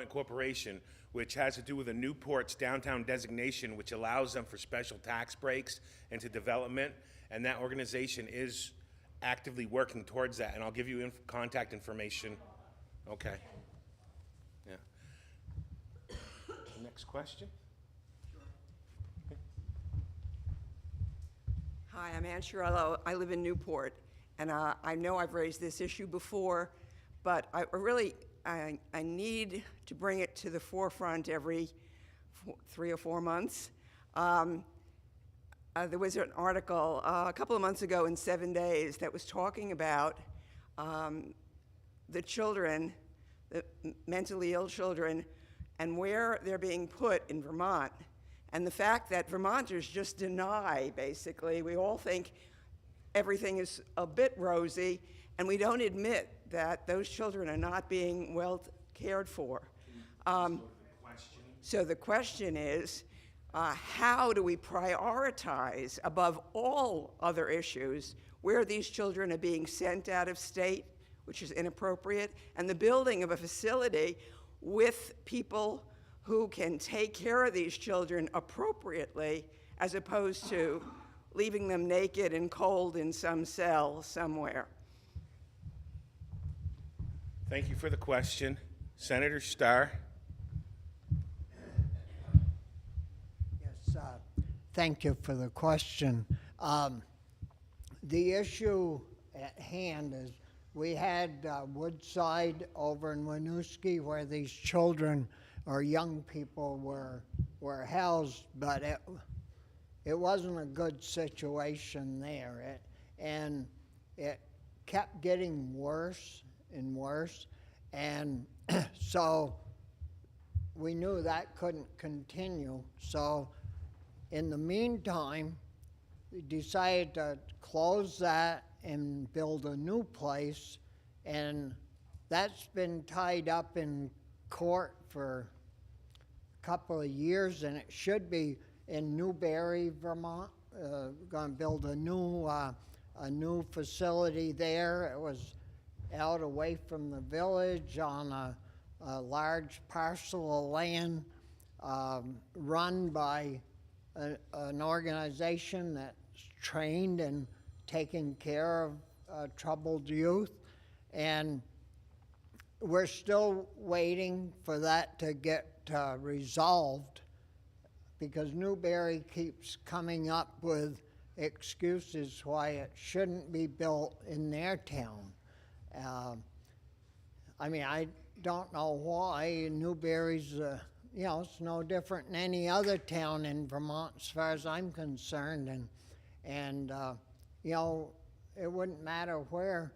Corporation, which has to do with the Newport's downtown designation, which allows them for special tax breaks into development, and that organization is actively working towards that, and I'll give you contact information. Okay. Yeah. Next question.
Hi, I'm Ann Chiarello. I live in Newport, and I know I've raised this issue before, but I need to bring it to the forefront every 3 or 4 months. There was an article a couple of months ago in 7 Days that was talking about the children, the mentally ill children, and where they're being put in Vermont. And the fact that Vermonters just deny, basically, we all think everything is a bit rosy, and we don't admit that those children are not being well cared for. So the question is, how do we prioritize above all other issues where these children are being sent out of state, which is inappropriate, and the building of a facility with people who can take care of these children appropriately, as opposed to leaving them naked and cold in some cell somewhere?
Thank you for the question. Senator Starr.
Yes, thank you for the question. The issue at hand is we had Woodside over in Winooski where these children or young people were housed, but it wasn't a good situation there. And it kept getting worse and worse. And so we knew that couldn't continue. So in the meantime, we decided to close that and build a new place. And that's been tied up in court for a couple of years, and it should be in Newberry, Vermont. Going to build a new facility there. It was out away from the village on a large parcel of land run by an organization that's trained in taking care of troubled youth. And we're still waiting for that to get resolved, because Newberry keeps coming up with excuses why it shouldn't be built in their town. I mean, I don't know why. Newberry's, it's no different than any other town in Vermont as far as I'm concerned. And it wouldn't matter where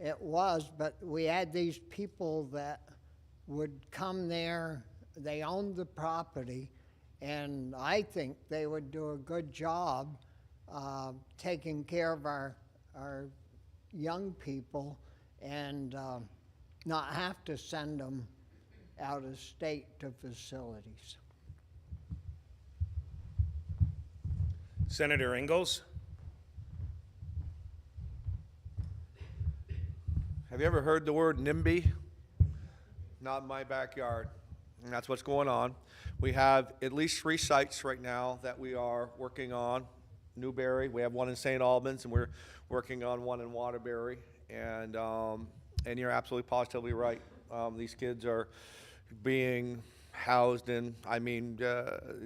it was, but we had these people that would come there. They owned the property, and I think they would do a good job taking care of our young people and not have to send them out of state to facilities.
Senator Ingalls.
Have you ever heard the word NIMBY? Not in my backyard. And that's what's going on. We have at least 3 sites right now that we are working on. Newberry, we have one in St. Albans, and we're working on one in Waterbury. And you're absolutely positively right. These kids are being housed in,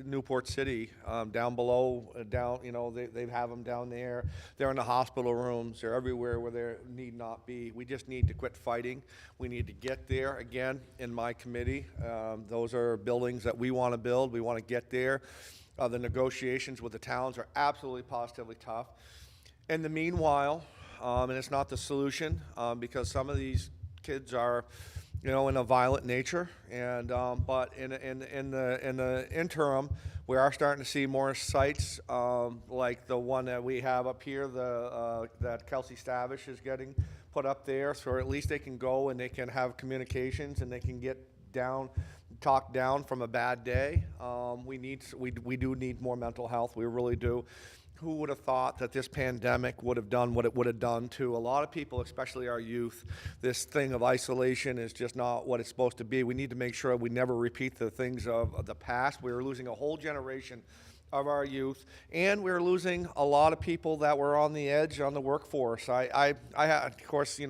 Newport City, down below, they have them down there. They're in the hospital rooms. They're everywhere where they need not be. We just need to quit fighting. We need to get there. Again, in my committee, those are buildings that we want to build. We want to get there. The negotiations with the towns are absolutely positively tough. In the meanwhile, and it's not the solution, because some of these kids are in a violent nature, and but in the interim, we are starting to see more sites like the one that we have up here, that Kelsey Stavish is getting put up there, so at least they can go and they can have communications and they can get talk down from a bad day. We do need more mental health. We really do. Who would have thought that this pandemic would have done what it would have done to a lot of people, especially our youth? This thing of isolation is just not what it's supposed to be. We need to make sure we never repeat the things of the past. We're losing a whole generation of our youth, and we're losing a lot of people that were on the edge on the workforce. Of course,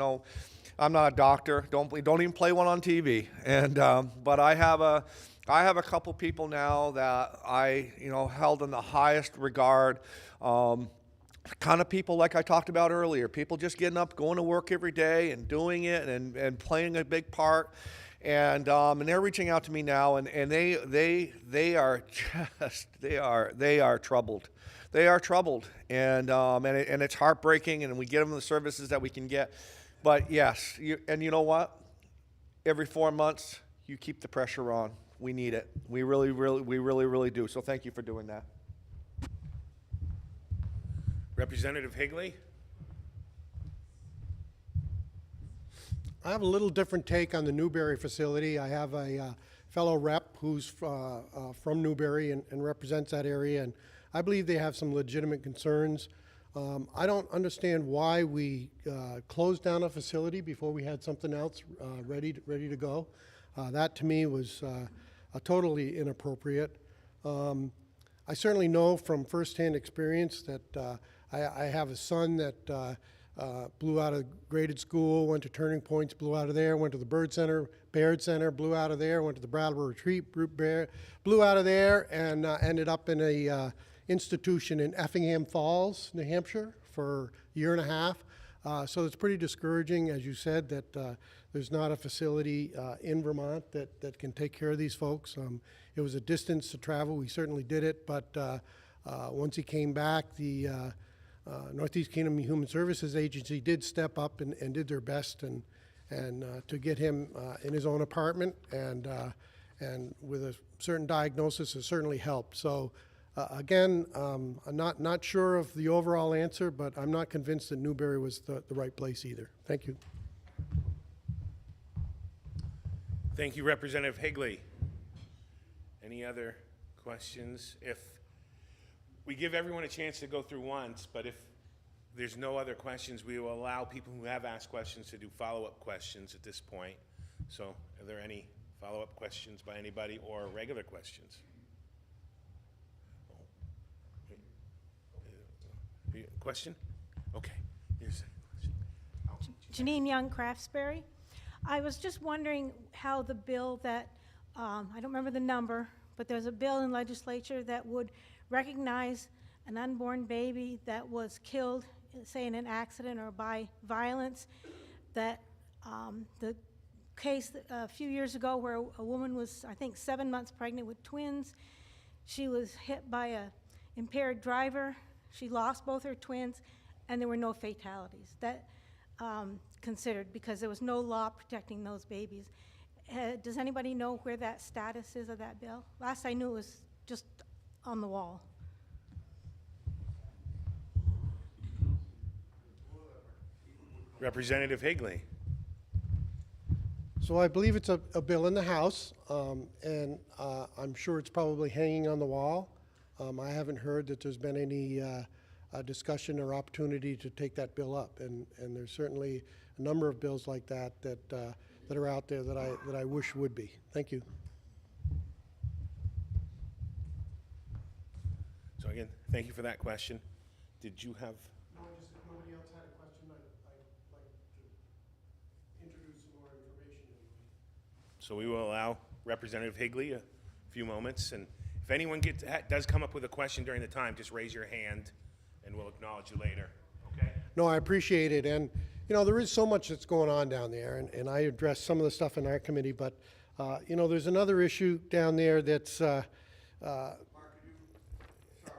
I'm not a doctor. Don't even play one on TV. And but I have a couple people now that I held in the highest regard. kind of people like I talked about earlier, people just getting up, going to work every day and doing it and playing a big part. And they're reaching out to me now, and they are just they are troubled. They are troubled, and it's heartbreaking. And we get them the services that we can get, but yes, and you know what? Every 4 months, you keep the pressure on. We need it. We really do. So thank you for doing that.
Representative Higley?
I have a little different take on the Newberry facility. I have a fellow rep who's from Newberry and represents that area, and I believe they have some legitimate concerns. I don't understand why we closed down a facility before we had something else ready to go. That to me was totally inappropriate. I certainly know from firsthand experience that I have a son that blew out of graded school, went to Turning Points, blew out of there, went to the Baird Center, blew out of there, went to the Brattleboro Retreat, blew out of there, and ended up in a institution in Effingham Falls, New Hampshire, for a year and a half. So it's pretty discouraging, as you said, that there's not a facility in Vermont that can take care of these folks. It was a distance to travel. We certainly did it, but once he came back, the Northeast Kingdom Human Services Agency did step up and did their best and to get him in his own apartment, and with a certain diagnosis has certainly helped. So again, I'm not sure of the overall answer, but I'm not convinced that Newberry was the right place either. Thank you.
Thank you, Representative Higley. Any other questions? If we give everyone a chance to go through once, but if there's no other questions, we will allow people who have asked questions to do follow-up questions at this point. So are there any follow-up questions by anybody or regular questions? Question? Okay. Here's a question.
Janine Young, Craftsbury. I was just wondering how the bill that, I don't remember the number, but there's a bill in legislature that would recognize an unborn baby that was killed, say in an accident or by violence, that the case a few years ago where a woman was, I think, 7 months pregnant with twins. She was hit by a impaired driver. She lost both her twins, and there were no fatalities. That considered, because there was no law protecting those babies. Does anybody know where that status is of that bill? Last I knew it was just on the wall.
Representative Higley.
So I believe it's a bill in the House, and I'm sure it's probably hanging on the wall. I haven't heard that there's been any discussion or opportunity to take that bill up, and there's certainly a number of bills like that that are out there that I wish would be. Thank you.
So again, thank you for that question. Did you have?
No, just if nobody else had a question, I'd like to introduce some more information.
So we will allow Representative Higley a few moments, and if anyone does come up with a question during the time, just raise your hand, and we'll acknowledge you later. Okay?
No, I appreciate it, and you know there is so much that's going on down there, and I addressed some of the stuff in our committee, but you know there's another issue down there that's.
Mark, could you, sorry,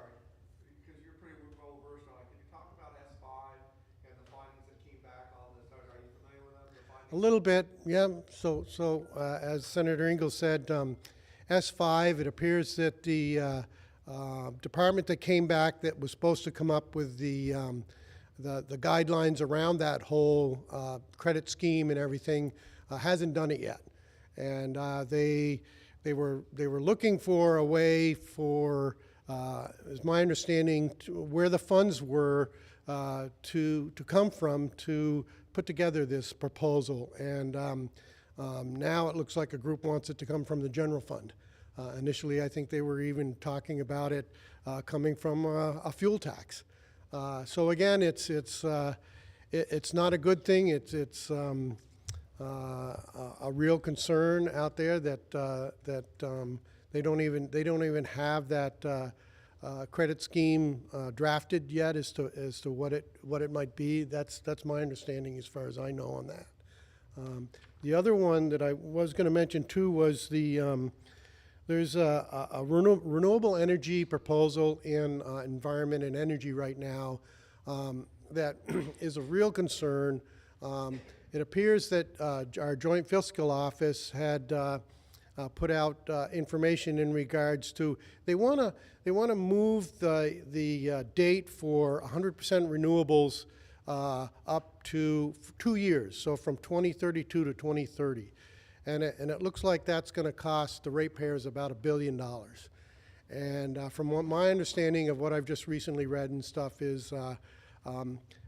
because you're pretty well versed on it, could you talk about S5 and the findings that came back, all this? Are you familiar with them? The findings?
A little bit, yeah. So as Senator Ingalls said, S5, it appears that the department that came back that was supposed to come up with the guidelines around that whole credit scheme and everything hasn't done it yet, and they were looking for a way for, is my understanding, where the funds were to come from to put together this proposal, and now it looks like a group wants it to come from the general fund. Initially, I think they were even talking about it coming from a fuel tax. So again, it's not a good thing. It's a real concern out there that they don't even have that credit scheme drafted yet as to what it might be. That's my understanding as far as I know on that. The other one that I was going to mention too was there's a renewable energy proposal in environment and energy right now that is a real concern. It appears that our Joint Fiscal Office had put out information in regards to they want to move the date for 100% renewables up to 2 years, so from 2032 to 2030. And it looks like that's going to cost the ratepayers about $1 billion. And from what my understanding of what I've just recently read and stuff is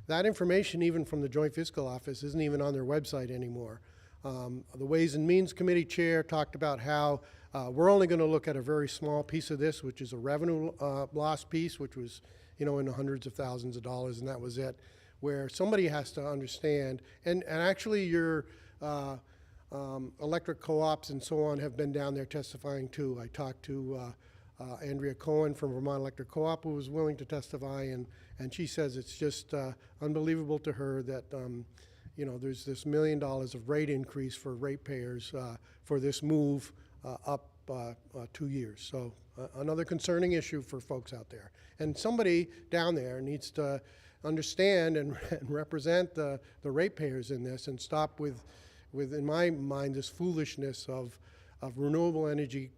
that information, even from the Joint Fiscal Office, isn't even on their website anymore. The Ways and Means Committee chair talked about how we're only going to look at a very small piece of this, which is a revenue loss piece, which was, in the hundreds of thousands of dollars, and that was it. Where somebody has to understand, and actually your electric co-ops and so on have been down there testifying too. I talked to Andrea Cohen from Vermont Electric Co-op, who was willing to testify, and she says it's just unbelievable to her that there's this $1 million of rate increase for ratepayers for this move up 2 years. So another concerning issue for folks out there. And somebody down there needs to understand and represent the ratepayers in this and stop with, in my mind, this foolishness of renewable energy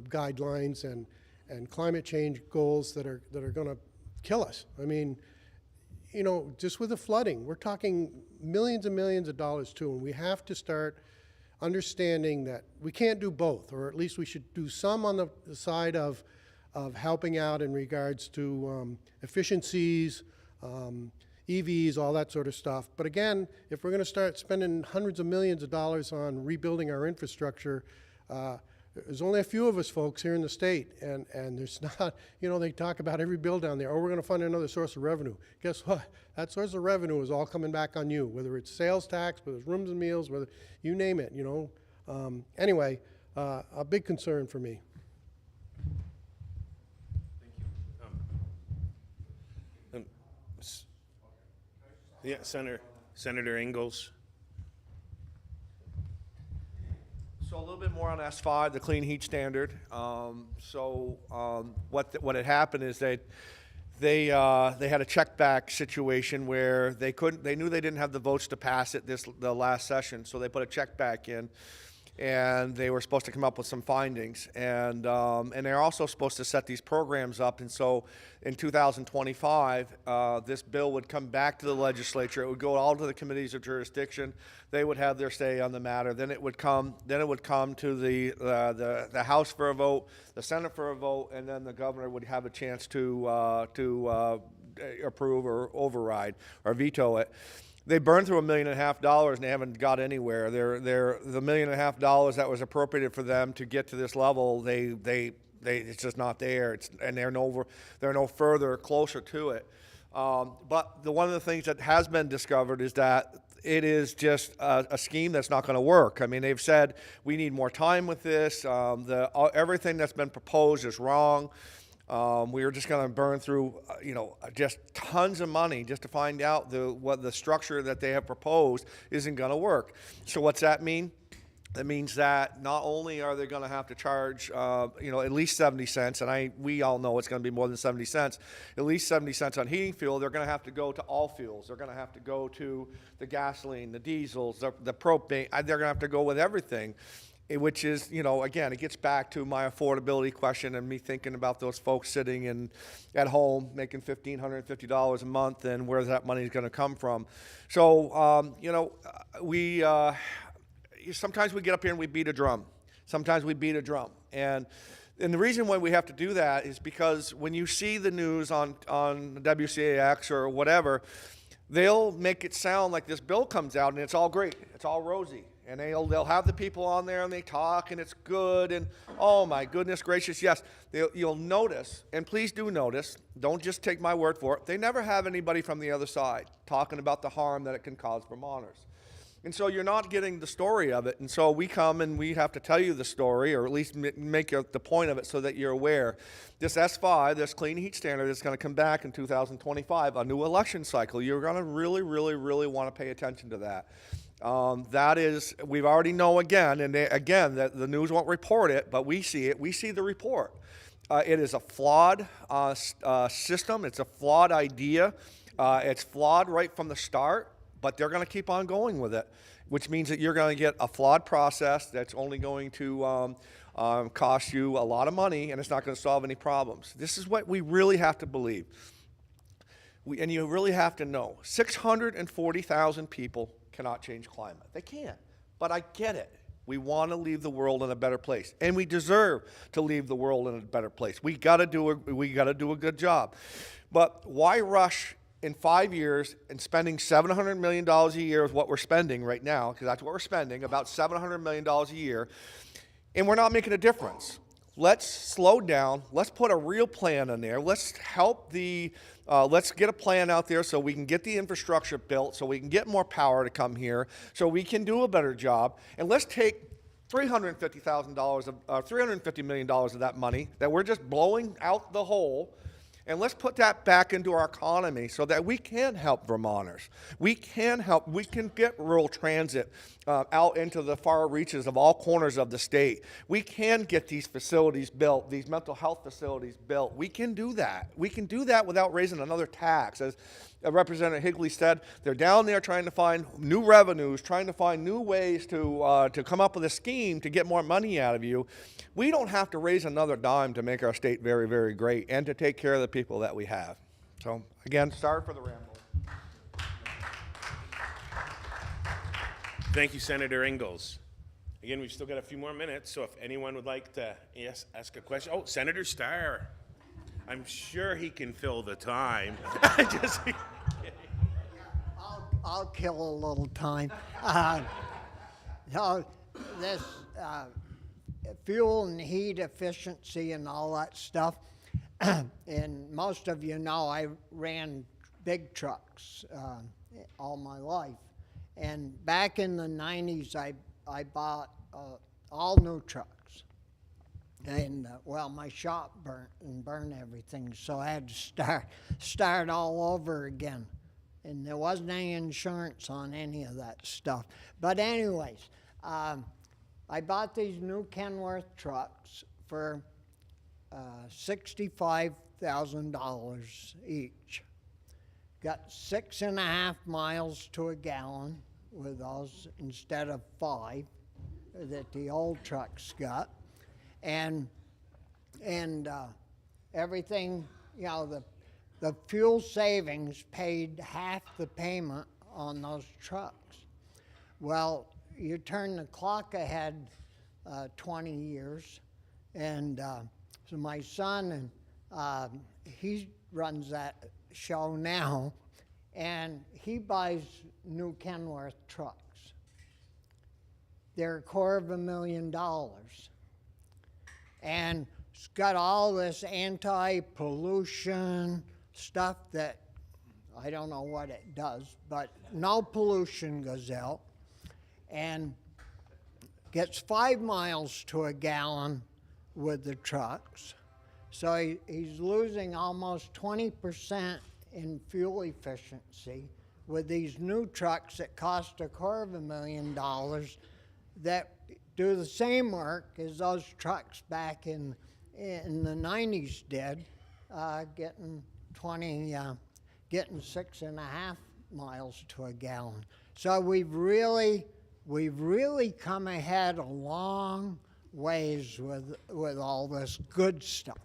guidelines and climate change goals that are going to kill us. I mean, just with the flooding, we're talking millions and millions of dollars too, and we have to start understanding that we can't do both, or at least we should do some on the side of helping out in regards to efficiencies, EVs, all that sort of stuff. But again, if we're going to start spending hundreds of millions of dollars on rebuilding our infrastructure, there's only a few of us folks here in the state, and there's not, they talk about every bill down there, oh, we're going to fund another source of revenue. Guess what? That source of revenue is all coming back on you, whether it's sales tax, whether it's rooms and meals, whether you name it, Anyway, a big concern for me.
Yeah, Senator Ingalls.
So a little bit more on S5, the clean heat standard. What had happened is they had a check back situation where they knew they didn't have the votes to pass it the last session, so they put a check back in, and they were supposed to come up with some findings, and they're also supposed to set these programs up, and so in 2025 this bill would come back to the legislature. It would go all to the committees of jurisdiction. They would have their say on the matter. Then it would come to the House for a vote, the Senate for a vote, and then the governor would have a chance to approve or override or veto it. They burned through $1.5 million and they haven't got anywhere. The $1.5 million that was appropriated for them to get to this level, it's just not there. And they're no further closer to it. But one of the things that has been discovered is that it is just a scheme that's not going to work. I mean, they've said we need more time with this. Everything that's been proposed is wrong. We are just going to burn through, just tons of money just to find out what the structure that they have proposed isn't going to work. So what's that mean? That means that not only are they going to have to charge, at least 70 cents, and we all know it's going to be more than 70 cents, at least 70 cents on heating fuel. They're going to have to go to all fuels. They're going to have to go to the gasoline, the diesels, the propane. They're going to have to go with everything. Which is, again, it gets back to my affordability question and me thinking about those folks sitting at home making $1,550 a month and where that money is going to come from. So, sometimes we get up here and we beat a drum. Sometimes we beat a drum. And the reason why we have to do that is because when you see the news on WCAX or whatever, they'll make it sound like this bill comes out and it's all great. It's all rosy. And they'll have the people on there and they talk and it's good and oh my goodness gracious, yes. You'll notice, and please do notice, don't just take my word for it, they never have anybody from the other side talking about the harm that it can cause Vermonters. And so you're not getting the story of it. And so we come and we have to tell you the story, or at least make the point of it so that you're aware. This S5, this clean heat standard, is going to come back in 2025, a new election cycle. You're going to really, really, really want to pay attention to that. That is, we've already know again, and again, that the news won't report it, but we see it. We see the report. It is a flawed system. It's a flawed idea. It's flawed right from the start. But they're going to keep on going with it, which means that you're going to get a flawed process that's only going to cost you a lot of money, and it's not going to solve any problems. This is what we really have to believe. And you really have to know, 640,000 people cannot change climate. They can't, but I get it. We want to leave the world in a better place, and we deserve to leave the world in a better place. We got to do a good job. But why rush in 5 years and spending $700 million a year is what we're spending right now, because that's what we're spending, about $700 million a year, and we're not making a difference. Let's slow down. Let's put a real plan in there. Let's help let's get a plan out there so we can get the infrastructure built, so we can get more power to come here, so we can do a better job. And let's take $350 million of that money that we're just blowing out the hole, and let's put that back into our economy so that we can help Vermonters. We can get rural transit out into the far reaches of all corners of the state. We can get these facilities built, these mental health facilities built. We can do that. We can do that without raising another tax. As Representative Higley said, they're down there trying to find new revenues, trying to find new ways to come up with a scheme to get more money out of you. We don't have to raise another dime to make our state very, very great and to take care of the people that we have. So, again, sorry for the ramble.
Thank you, Senator Ingalls. Again, we've still got a few more minutes, so if anyone would like to ask a question. Oh, Senator Starr. I'm sure he can fill the time. Just kidding.
I'll kill a little time. This fuel and heat efficiency and all that stuff, and most of you know I ran big trucks all my life. And back in the 90s, I bought all new trucks. And, well, my shop burned everything, so I had to start all over again. And there wasn't any insurance on any of that stuff. But anyways, I bought these new Kenworth trucks for $65,000 each. Got 6.5 miles to a gallon with those instead of 5 that the old trucks got. And everything, you know, the fuel savings paid half the payment on those trucks. Well, you turn the clock ahead 20 years, and so my son, he runs that show now, and he buys new Kenworth trucks. They're $250,000. And it's got all this anti-pollution stuff that I don't know what it does, but no pollution goes out, and gets 5 miles to a gallon with the trucks. So he's losing almost 20% in fuel efficiency with these new trucks that cost $250,000 that do the same work as those trucks back in the 90s did, getting 6.5 miles to a gallon. So we've really come ahead a long ways with all this good stuff.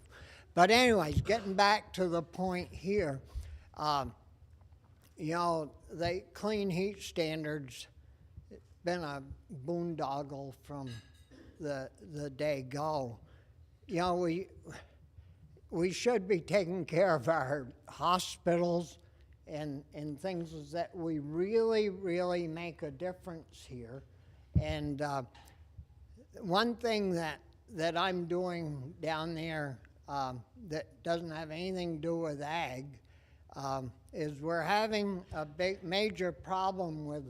But anyways, getting back to the point here, you know, the clean heat standards, it's been a boondoggle from the day go. You know, we should be taking care of our hospitals and things that we really make a difference here. And one thing that I'm doing down there that doesn't have anything to do with ag is we're having a major problem with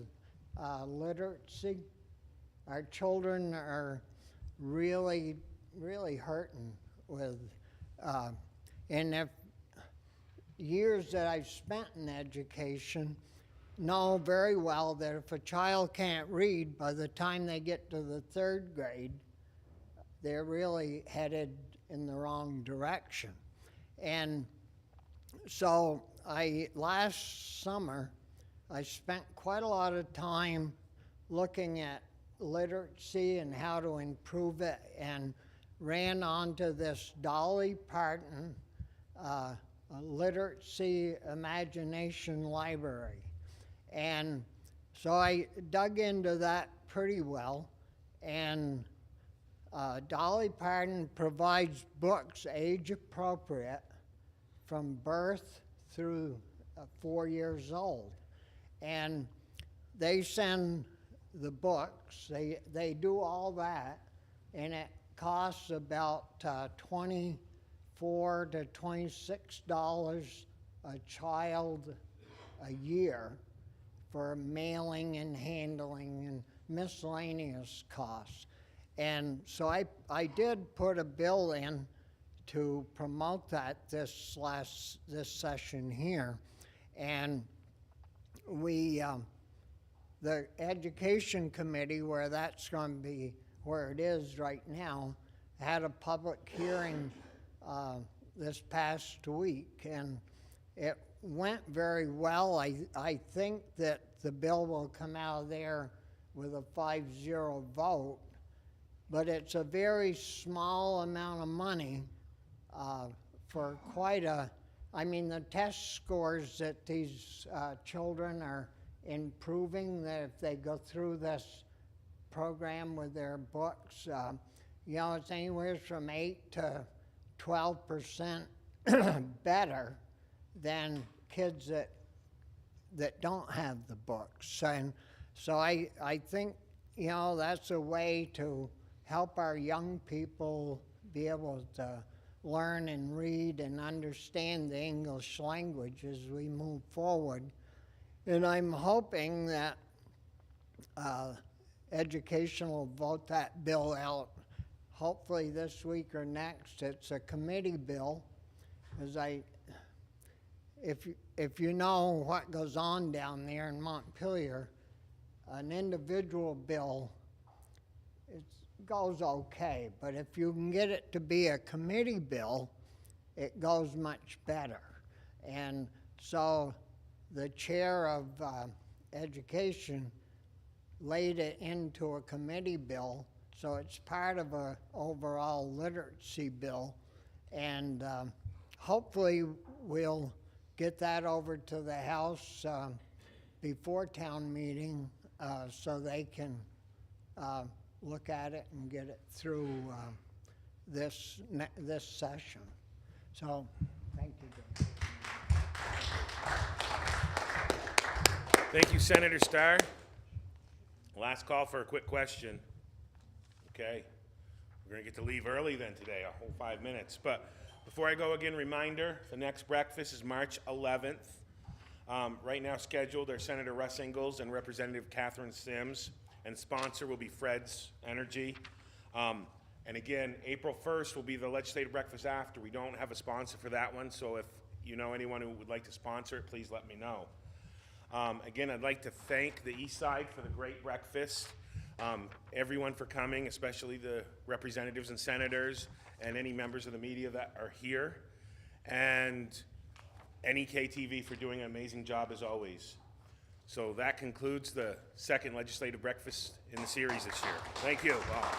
literacy. Our children are really, really hurting with, and if years that I've spent in education know very well that if a child can't read, by the time they get to the 3rd grade, they're really headed in the wrong direction. And so last summer, I spent quite a lot of time looking at literacy and how to improve it, and ran onto this Dolly Parton a literacy imagination library. And so I dug into that pretty well, and Dolly Parton provides books age appropriate from birth through 4 years old. And they send the books, they do all that, and it costs about $24 to $26 a child a year for mailing and handling and miscellaneous costs. And so I did put a bill in to promote that this session here. And we, the Education Committee, where that's going to be, where it is right now, had a public hearing this past week, and it went very well. I think that the bill will come out of there with a 5-0 vote, but it's a very small amount of money for quite a, I mean, the test scores that these children are improving, that if they go through this program with their books, you know, it's anywhere from 8 to 12% better than kids that don't have the books. And so I think, you know, that's a way to help our young people be able to learn and read and understand the English language as we move forward. And I'm hoping that education will vote that bill out hopefully this week or next. It's a committee bill, as if you know what goes on down there in Montpelier, an individual bill, it goes okay, but if you can get it to be a committee bill, it goes much better. And so the chair of education laid it into a committee bill, so it's part of a overall literacy bill, and hopefully we'll get that over to the House before town meeting so they can look at it and get it through this session. So, thank you, Jim.
Thank you, Senator Starr. Last call for a quick question. Okay, we're gonna get to leave early then today, a whole 5 minutes. But before I go again, reminder, the next breakfast is March 11th. Right now scheduled are Senator Russ Ingalls and Representative Catherine Sims, and sponsor will be Fred's Energy. And again, April 1st will be the legislative breakfast after. We don't have a sponsor for that one, so if you know anyone who would like to sponsor it, please let me know. Again, I'd like to thank the Eastside for the great breakfast. Everyone for coming, especially the representatives and senators and any members of the media that are here. And NEK-TV for doing an amazing job as always. So that concludes the second legislative breakfast in the series this year. Thank you. Wow.